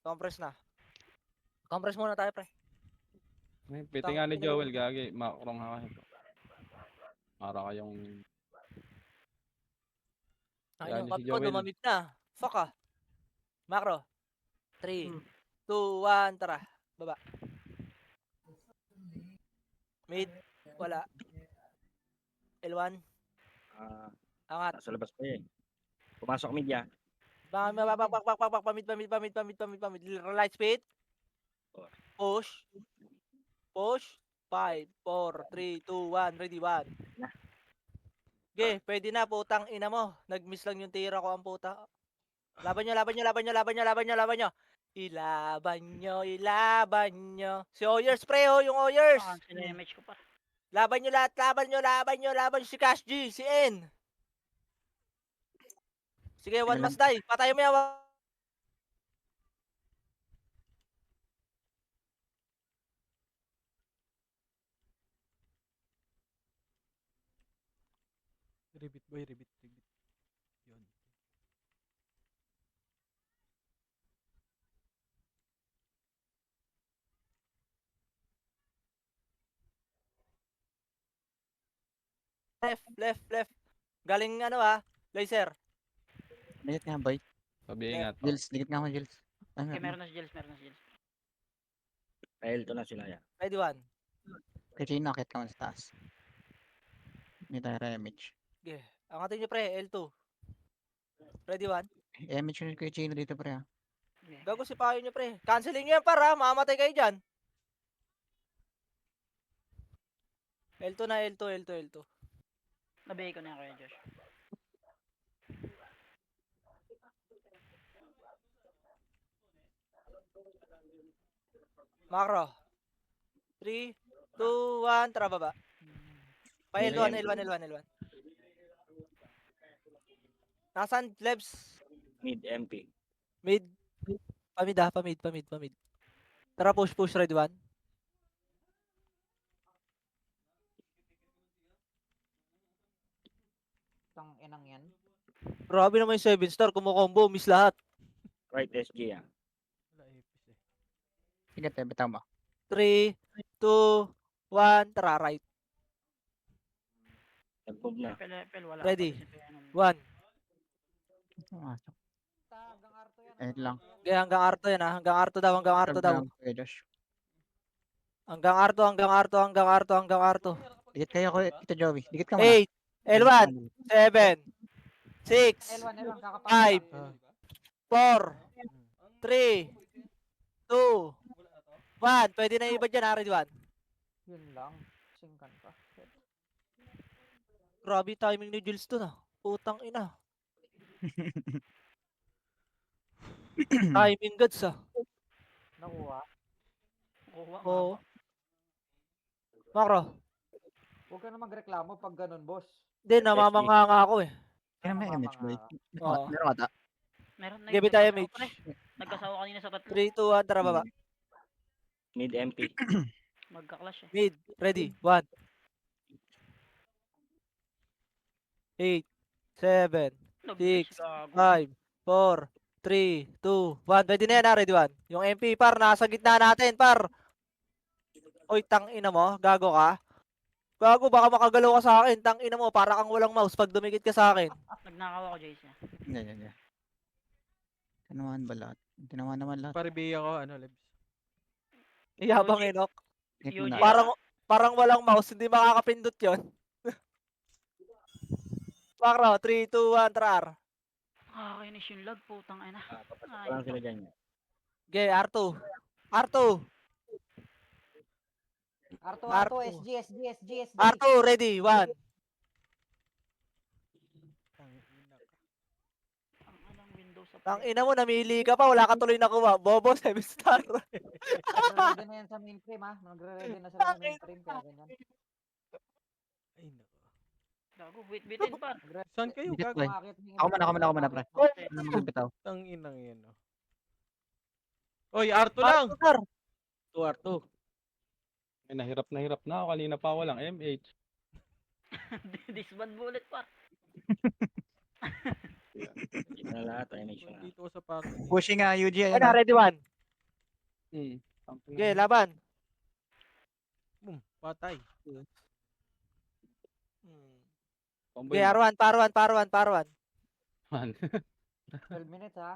Compress na. Compress muna tayo, pre. Piti nga ni Joel, gagi. Makurong ha kayo. Para kayong... Ay, Yan, yung si kapit ko, Joel. dumamig na. Fuck ah. Macro. 3, 2, 1, tara. Baba. Mid. Wala. L1. Angat. Nasa labas pa eh. Pumasok media. Bak. Pamid. Light speed. Push. 5, 4, 3, 2, 1. Ready, 1. Okay, pwede na, putang ina mo. Nag-miss lang yung tira ko ang puta. Laban nyo. Ilaban nyo. Si Oyers, pre, yung Oyers. Sinemage ko pa. Laban nyo lahat, laban nyo. Si Cash G, si N. Sige, 1 must die. Patay mo yan. Ribit boy, ribit. Yun. Left. Galing laser. Dikit nga, boy. Sabi ingat. Jils, dikit nga ako, Jils. Okay, meron na si Jels. L2 na sila yan. Ready, 1. Kay Chino, akit ka man sa taas. Hindi tayo re-image. Okay. Angatin nyo, pre, L2. Ready, 1. I-image yun kay Chino dito, pre, ah. Gago si payo nyo, pre. Canceling nyo yan, para. Mamatay kayo dyan. L2 na, L2. Nabigay ko na yan kaya, Josh. Macro. 3, 2, 1. Tara, baba. Pa Mid L1, MP. L1, L1, L1. Nasaan, Lebs? Mid MP. Mid. Pamid ah, pamid, pamid, pamid. Tara, push, push, red 1. Tang inang yan. Grabe naman yung 7 star, kumukombo, miss lahat. Right SG ah. Wala epis eh. Sige, te, bitaw mo. 3, 2, 1, tara, right. Nag-move na. Pel, wala Ready. pa kasi si Venom. 1. Pumasok. Ayun lang. Okay, hanggang Arto yan ah. Hanggang Arto daw, hanggang Arto daw. Kuya Josh. Hanggang Arto, hanggang Arto, hanggang Arto, hanggang Arto. Dikit kayo ko, Tito Joey. Dikit ka muna. 8, L1, 7, 6, L1, 5, Ah. 4, 3, 2, 1. Pwede na yung iba dyan ha, red 1. Yun lang. Singkan pa. Grabe timing ni Jules to na. Putang ina. Timing gods ah. Nakuha. Kuha, Oo. Makro. Huwag ka na magreklamo pag ganun, boss. Hindi, namamanga nga ako eh. Kaya may image, boy. Oo. Meron ka ta? Meron na Give it tayo, nagkasawa, Mitch. pre. Nagkasawa kanina sa tatlo. 3, 2, 1, tara baba. Mid MP. Magka-clash eh. Mid, ready, 1. 8, 7, Nag-glitch, 6, gago. 5, 4, 3, 2, 1. Pwede na yan ha, ready 1. Yung MP par, nasa gitna natin, par. Oy, tang ina mo, gago ka. Gago, baka makagalaw ka sa akin. Tang ina mo, para kang walang mouse pag dumikit ka sa akin. Nagnakaw ako, Jace niya. Hindi. Tinamaan ba lahat? Tinamaan naman lahat. Paribiya ko, ano, Lebs. Iyabang Yoji. Enok. Dikit Yoji, muna. Parang walang mouse, hindi makakapindot yon. Makro, 3, 2, 1, trar. Kakainis yung lag, putang ina. Papasok pa Ay, lang sila dyan. Okay, R2. R2. Arto, SG. R2, ready, 1. ang anong Windows sa Tang ina mo, namili ka pa, wala ka tuloy nakuha. Bobo, 7 star. Nagre-ready na yan sa mainframe, ha? Nagre-ready na sila sa mainframe, kaya ganyan. Ay, nako. Gago, wait-waitin pa. Saan kayo, Dikit, gago? boy. Ako muna, pre. Okay. Ano magbitaw? Tang inang yan, oh. Oy, Arto lang! R2, sir. 2R2. Ay, nahirap na ako. Kanina pa ako lang. MH. Disband bullet pa. Dito na lahat. Image na. Dito ko sa party. Pushing nga, UG. Ayun Ayun, na, ha? ready, 1. Hmm. Okay, laban. Boom, patay. Combo Okay, R1, par 1. 12 minutes, ha?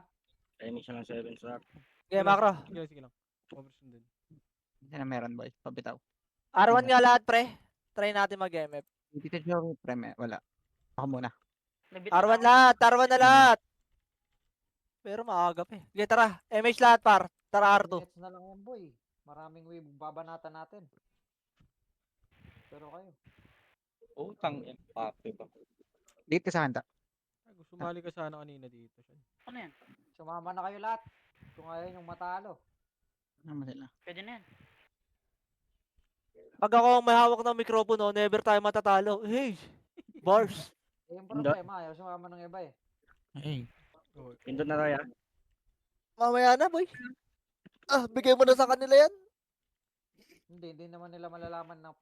Image na ng 7 star. Okay, makro. Sige lang. Oversun din. Hindi na meron, boy. Pabitaw. R1 nga lahat, pre. Try natin mag-MF. Tito Joey, pre. Wala. Ako muna. Nabit R1 na lahat, R1 na lahat. Pero maaga pa eh. Okay, tara. MH lahat, par. Tara, R2. minutes na lang yan, boy. Maraming wave babanatan natin. Pero kayo. Utang yan. Parte ba? Dito sa handa. Gago, sumali ka sana kanina dito. Siya. Ano yan? Sumama na kayo lahat. Kung ayaw yung matalo. Ano sila? Pwede na yan. Pag ako ang may hawak ng mikropono, never tayo matatalo. Hey! Bars. Eh, yung problema, ayaw sumama ng iba eh. Hey. Oh, Pindot na tayo. Mamaya na, boy. Bigay mo na sa kanila yan. Hindi naman nila malalaman na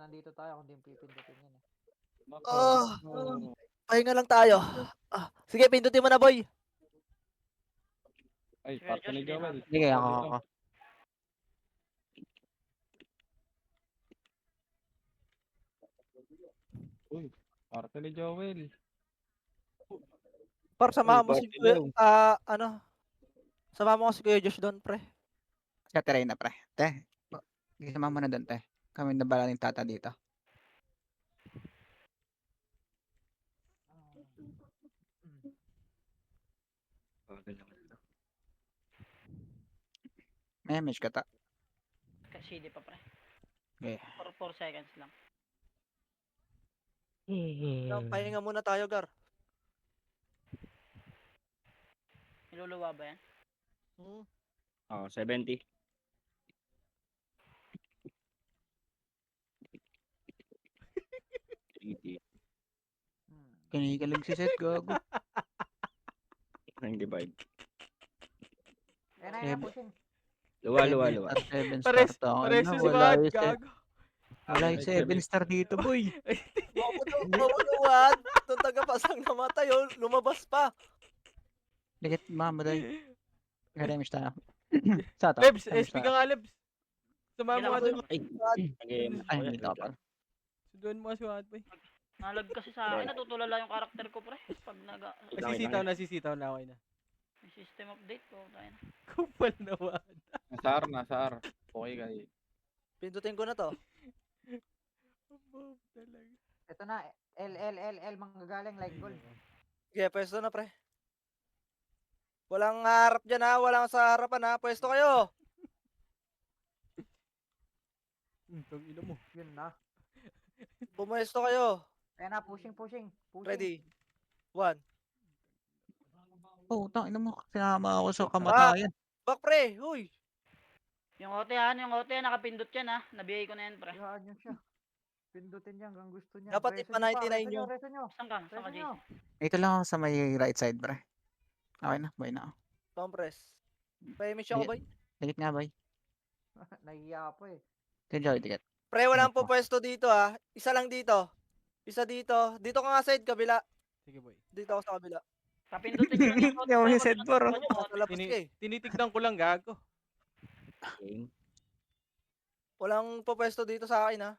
nandito tayo kung di yung pipindutin yun eh. Pahinga lang tayo. Sige, pindutin mo na, boy. Ay, Sir parte Josh, ni di na. Joel. Sige, ako. Uy, parte ni Joel. Par, samahan mo Ay, si bakit daw? Samahan mo ko si Kuya Josh doon, pre. Sa terrain na pre. Te, gisama mo na doon te. Kami na bala ng tata dito. May image ka ta. CD pa pre. Okay. 4 seconds lang. Pahinga muna tayo, Gar. Iluluwa ba yan? Oh, 70. TT. Kinikilig si Seth, gago. 95. Ayun na, pushing. Luwa, luwa. 7 star. Pares, Tangin pares na, yung wala squad, yung gago. Wala yung 7 star dito, boy. Mabuluwan. Itong tagapasang namatay, oh. Lumabas pa. Dikit, mamatay. Damage tayo. Sa top. Lebs, damage SP tayo. ka nga, Lebs. Samahan mo nga Ginawa doon. Ay, nag-EMS Ay, ako yan. hindi ka pa. Sunduan mo nga si Watt, boy. Nalag kasi sa akin, natutulala yung karakter ko, pre. Pag Nasisitaw na, okay na. may system update ko, tayo na. Kupal na Watt. Nasa R. Okay kayo. Pindutin ko na to. Bob talaga. Ito na, L, manggagaling like gold. Okay, pwesto na, pre. Walang harap dyan, ha. Walang sa harapan, ha. Pwesto kayo. Tang ina mo. Yun na. Pumwesto kayo. Ayun na, pushing. Ready. 1. Oh, tangin mo. Sinama ako sa kamatayan. Back, pre. Huy. Yung OT, nakapindot yan ha. Nabiyay ko na yan, pre. Hayaan nyo siya. Pindutin niya hanggang gusto niya. Dapat Reso nyo pa, 99 nyo. reso nyo. Saan ka, Reso Jason? nyo. Ito lang ako sa may right side, pre. Okay na, boy na ako. Tom press. Pa-image ako, boy. Dikit nga, boy. Nahiya po eh. Enjoy, dikit. Pre, walang Ano po pwesto dito, ha. Isa lang dito. Isa dito. Dito ka nga side, kabila. Sige, boy. Dito ako sa kabila. Kapindutin nyo lang yung OT, Hindi ako pre. yung set for. Wag nyo, Sa labas ka, eh. Tinitignan ko lang, gago. Game. Walang po pwesto dito sa akin, ha.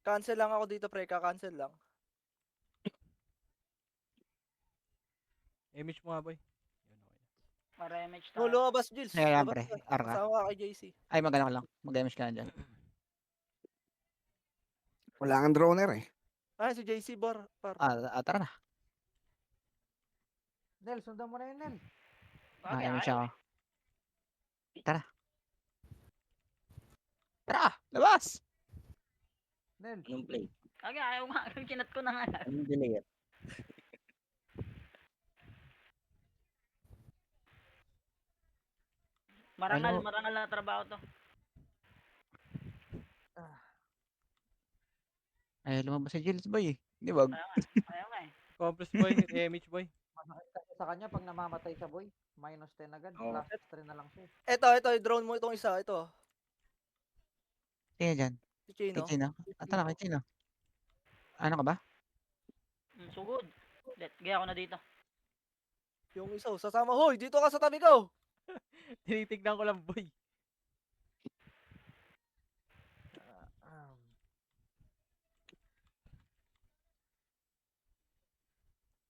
Cancel lang ako dito, pre. Ka-cancel lang. Image mo nga, boy. Yun, okay na. Para image No, tayo. lumabas, Jules. Ayan, Lumabas pre. ka. R ka. Kasama ka kay JC. Ay, magana ka lang. Mag-damage ka na dyan. Wala kang droner eh. Ah, si JC, Bar. Tara na. Nel, sundan mo na yun, Nel. Bagay, Damage ayaw ako. eh. Tara, labas! Nel. Anong play? Bagay, ayaw nga. Kinat ko na nga. Anong delay? Ano? Marangal na trabaho to. Ay, lumabas si Jules, boy. Hindi ba? Ayaw nga eh. Compress, boy. Image, boy. Masakit kasi sa kanya pag namamatay siya, boy. -10 agad. Oo. Plus 3 na lang siya. Ito, drone mo itong isa. Ito. Tingnan dyan. Si Chino. Kay Chino. Ito na, kay Chino. Ano ka ba? So good. Gaya ko na dito. Yung isa, sasama. Hoy, dito ka sa tabi ko. Tinitignan ko lang, boy.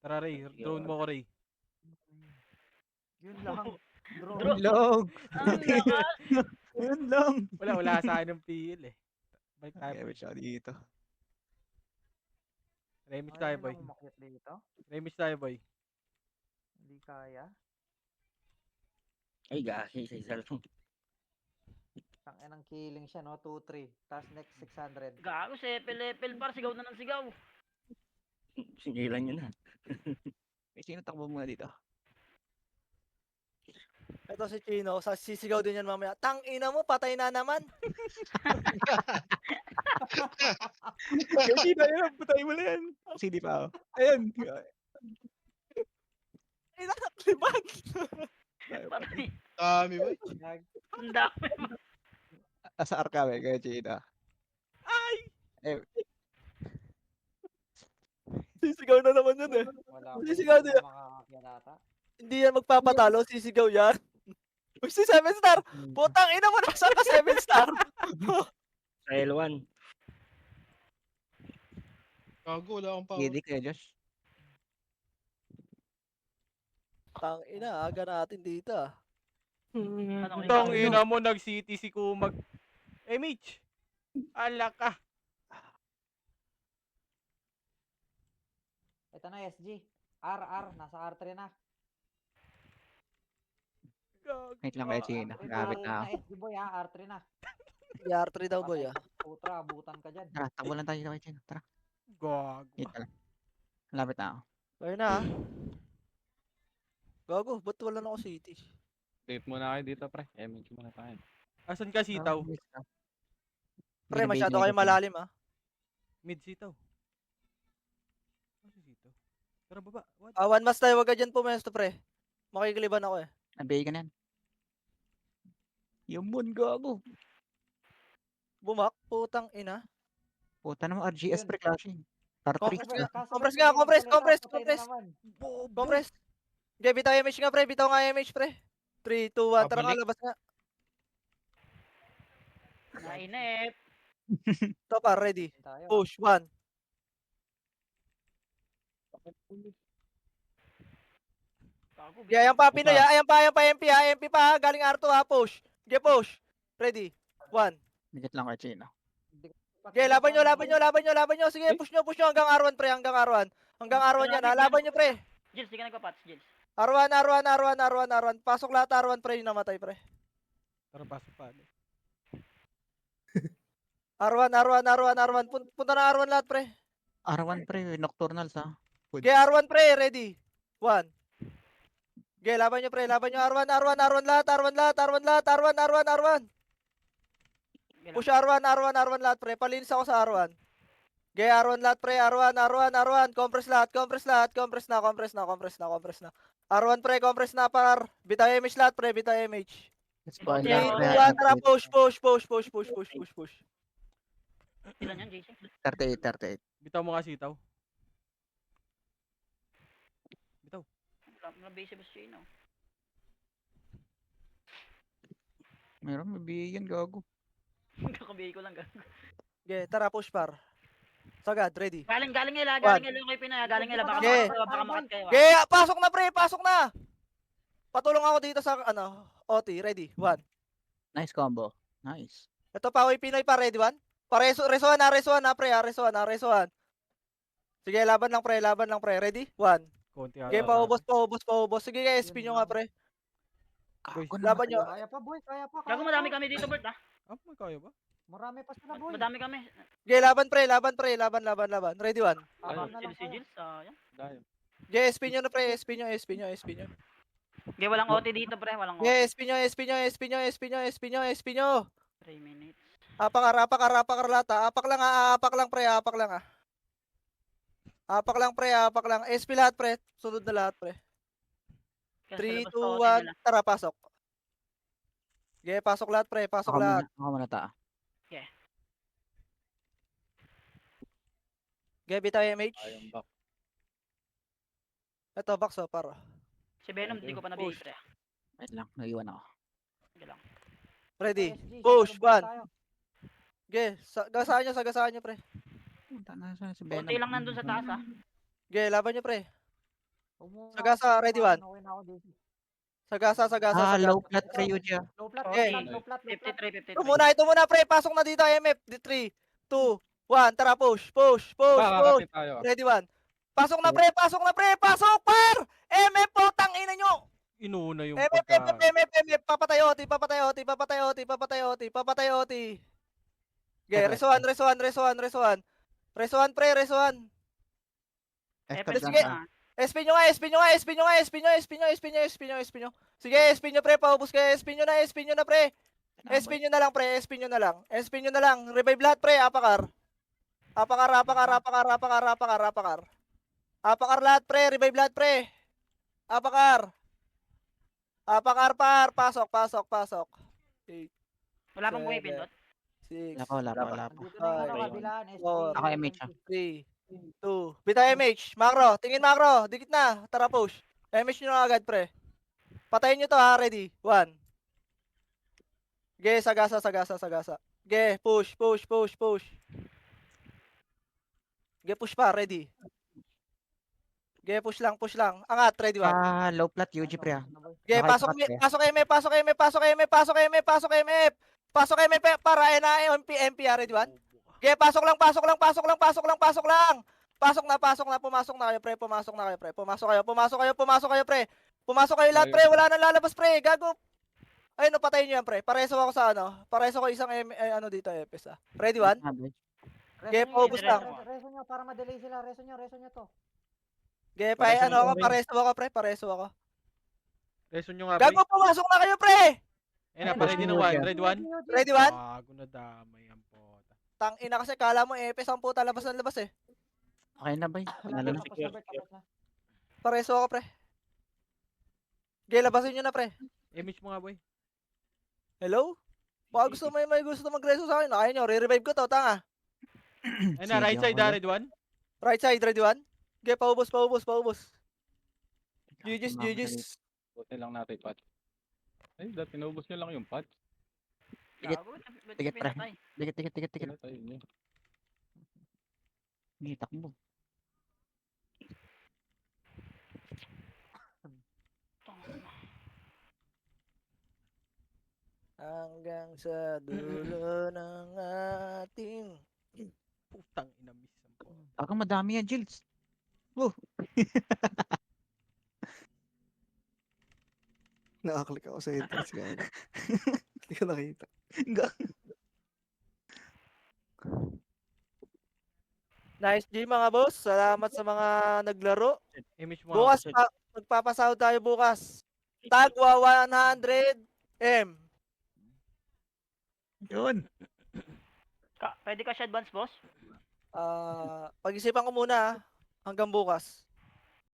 Tara, Ray. Drone mo ko, Ray. Yun lang. Drone. Yun lang. Ang lakas! Yun lang. Wala sa akin ng PL eh. Balik tayo, boy. Damage ako dito. Remix tayo, boy. Ayaw na umakyat dito. Remix tayo, boy. Hindi kaya. Ay, gahi sa isa lang. Tangin ng killing siya, no? 2-3. Tapos next 600. Gago, sepel par. Sigaw na ng sigaw. Singilan nyo na. May Chino, takbo muna dito. Ito si Chino. Sisigaw din yan mamaya. Tang ina mo, patay na naman. Kay Chino, ayun. Putay mo na yan. CD pa ako. Ayun. Inakakliban. Patay. Dami boy. Ang dami. Asa arka, may kay Chino. Ay! Eh, Sisigaw na naman yun eh. Wala Hindi sigaw din. makakakyat ata. Hindi yan magpapatalo, sisigaw yan. Uy, si 7 star. Putang ina mo, nasaan ka 7 star? Sa L1. Gago, wala akong power. Gidi kaya Josh. Tang ina, aga natin dito ah. Ano, Tang ina mo, nag-city si Kumag. Mitch! Ala ka. Ito na, SG. R. Nasa R3 na. Wait lang kay Chino. Gamit na ako. SG boy ha, R3 na. R3 daw boy ah. Putra, abutan ka dyan. Tara, takbo lang tayo dito kay Chino. Tara. Gago. Wait lang. Lapit na ako. Kaya na ah. Gago, ba't wala na ako city? Date muna kayo dito, pre. Image muna tayo. Asan ka, sitaw? Pre, Binibait masyado na kayo kita. malalim ah. Mid sitaw. Ano si sitaw? Tara baba. What? One mas tayo, wag ka dyan pumesto pre. Makikiliban ako eh. Nabigay ka na yan. Yung moon, gago. Bumak, putang ina. Puta naman, RGS Yun. pre clashing. R3. Compress nga, Kaso compress ba't nga, hindi compress, nagsalita? compress, Patay na compress. naman. Compress. Okay, bitaw image nga pre, bitaw nga image pre. 3, 2, 1, tara nga, Pabalik. labas nga. Nainip. Ito pa, ready. Tayo. Push, 1. Gago, Yeah, ayan pa, Pinoy, ayan pa, MP pa, galing R2 ha, push. Okay, push. Ready. 1. Midget lang kay Chino. Okay, laban nyo. Sige, push nyo hanggang R1 pre, hanggang R1. Hanggang R1 yan ha, laban nyo pre. Jils, di ka nagpa-patch, Jils. R1. Pasok lahat R1 pre, yung namatay pre. Tara pasok pa. R1. Punta na R1 lahat pre. R1 pre, nocturnals ha. Okay, R1 pre, ready. 1. Okay, laban nyo pre, R1 lahat. Push R1 lahat pre, palinis ako sa R1. Okay, R1 lahat pre, R1. Compress lahat. Compress na. R1 pre, compress na par. Bitaw image lahat pre, bitaw image. Spoil 3, lang 2, pre. 1, tara, push. Ilan yan, JC? 38. Bitaw mo nga sitaw. Wala base boss chain, oh. Meron, mabigyan gago. Kakabigay ko lang, gago. Okay, tara, push par. Sagad, ready. Galing nila kay Pinoy, galing nila. Baka Okay. makat kayo. Okay, pasok na pre, pasok na. Patulong ako dito sa, OT, ready. 1. Nice combo. Nice. Ito pa, Pinoy pa, ready 1. Resuan na, pre, resuan. Sige, laban lang pre, ready? 1. Konti Okay, ata. paubos. Sige, guys, SP nyo nga, pre. Gago Laban nyo. Kaya pa, boy. Kaya pa. Gago, madami kami dito, Bert, ha? Ah, may kaya ba? Marami pa sila, boy. Madami kami. Okay, laban, ready 1. Apat na lang Si tayo. Jils, yan. Dayo. Okay, SP nyo na, pre, SP nyo. Okay, walang OT dito, pre. Walang OT. Okay, SP nyo. 3 minutes. Apakar lahat, ha. Apak lang, pre, Apak lang. SP lahat, pre. Sunod na lahat, pre. 3, 2, 1, tara, pasok. Okay, pasok lahat, pre, pasok lahat. Ako muna ta. Okay, bitaw MH. Ayong back. Ito, box, para. Si Venom, di ko pa nabigay, pre. Wait lang, nag-iwan ako. Okay lang. Ready. SG, Push, sasalubong 1. tayo. Okay, sagasaan nyo, pre. Punta na si Venom. Konti lang nandun sa taas, ha? Okay, laban nyo, pre. Huwag mo Sagasa, ako ready, tumahan, 1. okay na ako dito. Sagasa. Low plat pre Yuji. Low plat, Okay. low plat. 53. Ito muna, pre. Pasok na dito, MF. 3, 2, 1. Tara, push. Kakakapit tayo. Ready, 1. Pasok na, pre. Pasok, par! MF po, tangina nyo. Inuna yung MF. Papatay OT. Okay, resuan. Resuan, pre, resuan. Expert Sige. lang ha. SP nyo nga. Sige, SP nyo, pre. Paubos kayo. SP nyo na, pre. SP nyo na lang. Revive lahat, pre. Apakar lahat, pre. Revive lahat, pre. Apakar, par. Pasok. 8, Wala pang buhay, Pindot. 6, Wala pa. Dito na yung Five, kabilaan, SG. four. Ako MH, ha. 3, 2. Bita MH. Macro. Tingin macro. Dikit na. Tara, push. MH nyo na agad, pre. Patayin nyo to, ha. Ready. 1. Okay, sagasa. Okay, push. Okay, push pa. Ready. Okay, push lang. Angat. Ready, 1. Low plat Yuji pre ha. Okay, pasok MF. Para na MP, ready, 1. Okay, pasok lang. Pasok na. Pumasok kayo, pre. Pumasok kayo lahat, pre. Wala nang lalabas, pre. Gago. Ayun, patayin nyo yan, pre. Pareso ako sa isang dito, EPS, ha. Ready, 1. Okay, paubos lang. Reso nyo, para ma-delay sila. Reso nyo to. Okay, Pareso ako, mo, pareso ako, pre. Pareso ako. Reson nyo nga, pre. Gago, pumasok na kayo, pre. Ready na 1. Ready 1. Ready, 1. Gago na damay ang pota. Tang ina kasi kala mo epes ang puta labas ng labas eh. Okay na, boy. Panalo na. Tapos na, Bert, tapos na. Pareso ako, pre. Okay, labasin nyo na, pre. Image mo nga, boy. Hello? Baka gusto may gusto mag-reso sa akin. Ayaw nyo, re-revive ko to, tanga. Ayun na, right side, Red One. Right side, ready one? Okay, paubos. GG's. Buti lang natin patch. Ay, dati naubos nyo lang yung patch. Tikit. Gago, ba't Tikit, pre. pinatay? Tikit. Kaya tayo nyo. Hindi, takbo. Hanggang sa dulo ng ating... Putang ina, miss ang po. Ako madami yan, Jills. Nakaklik ako sa entrance guys. Hindi ko nakita. Nice G mga boss. Salamat sa mga naglaro. Image mo nga. Bukas pa, magpapasahod tayo bukas. Tagwa 100M. Yun. Pwede ka siya advance, boss? Pag-isipan ko muna hanggang bukas.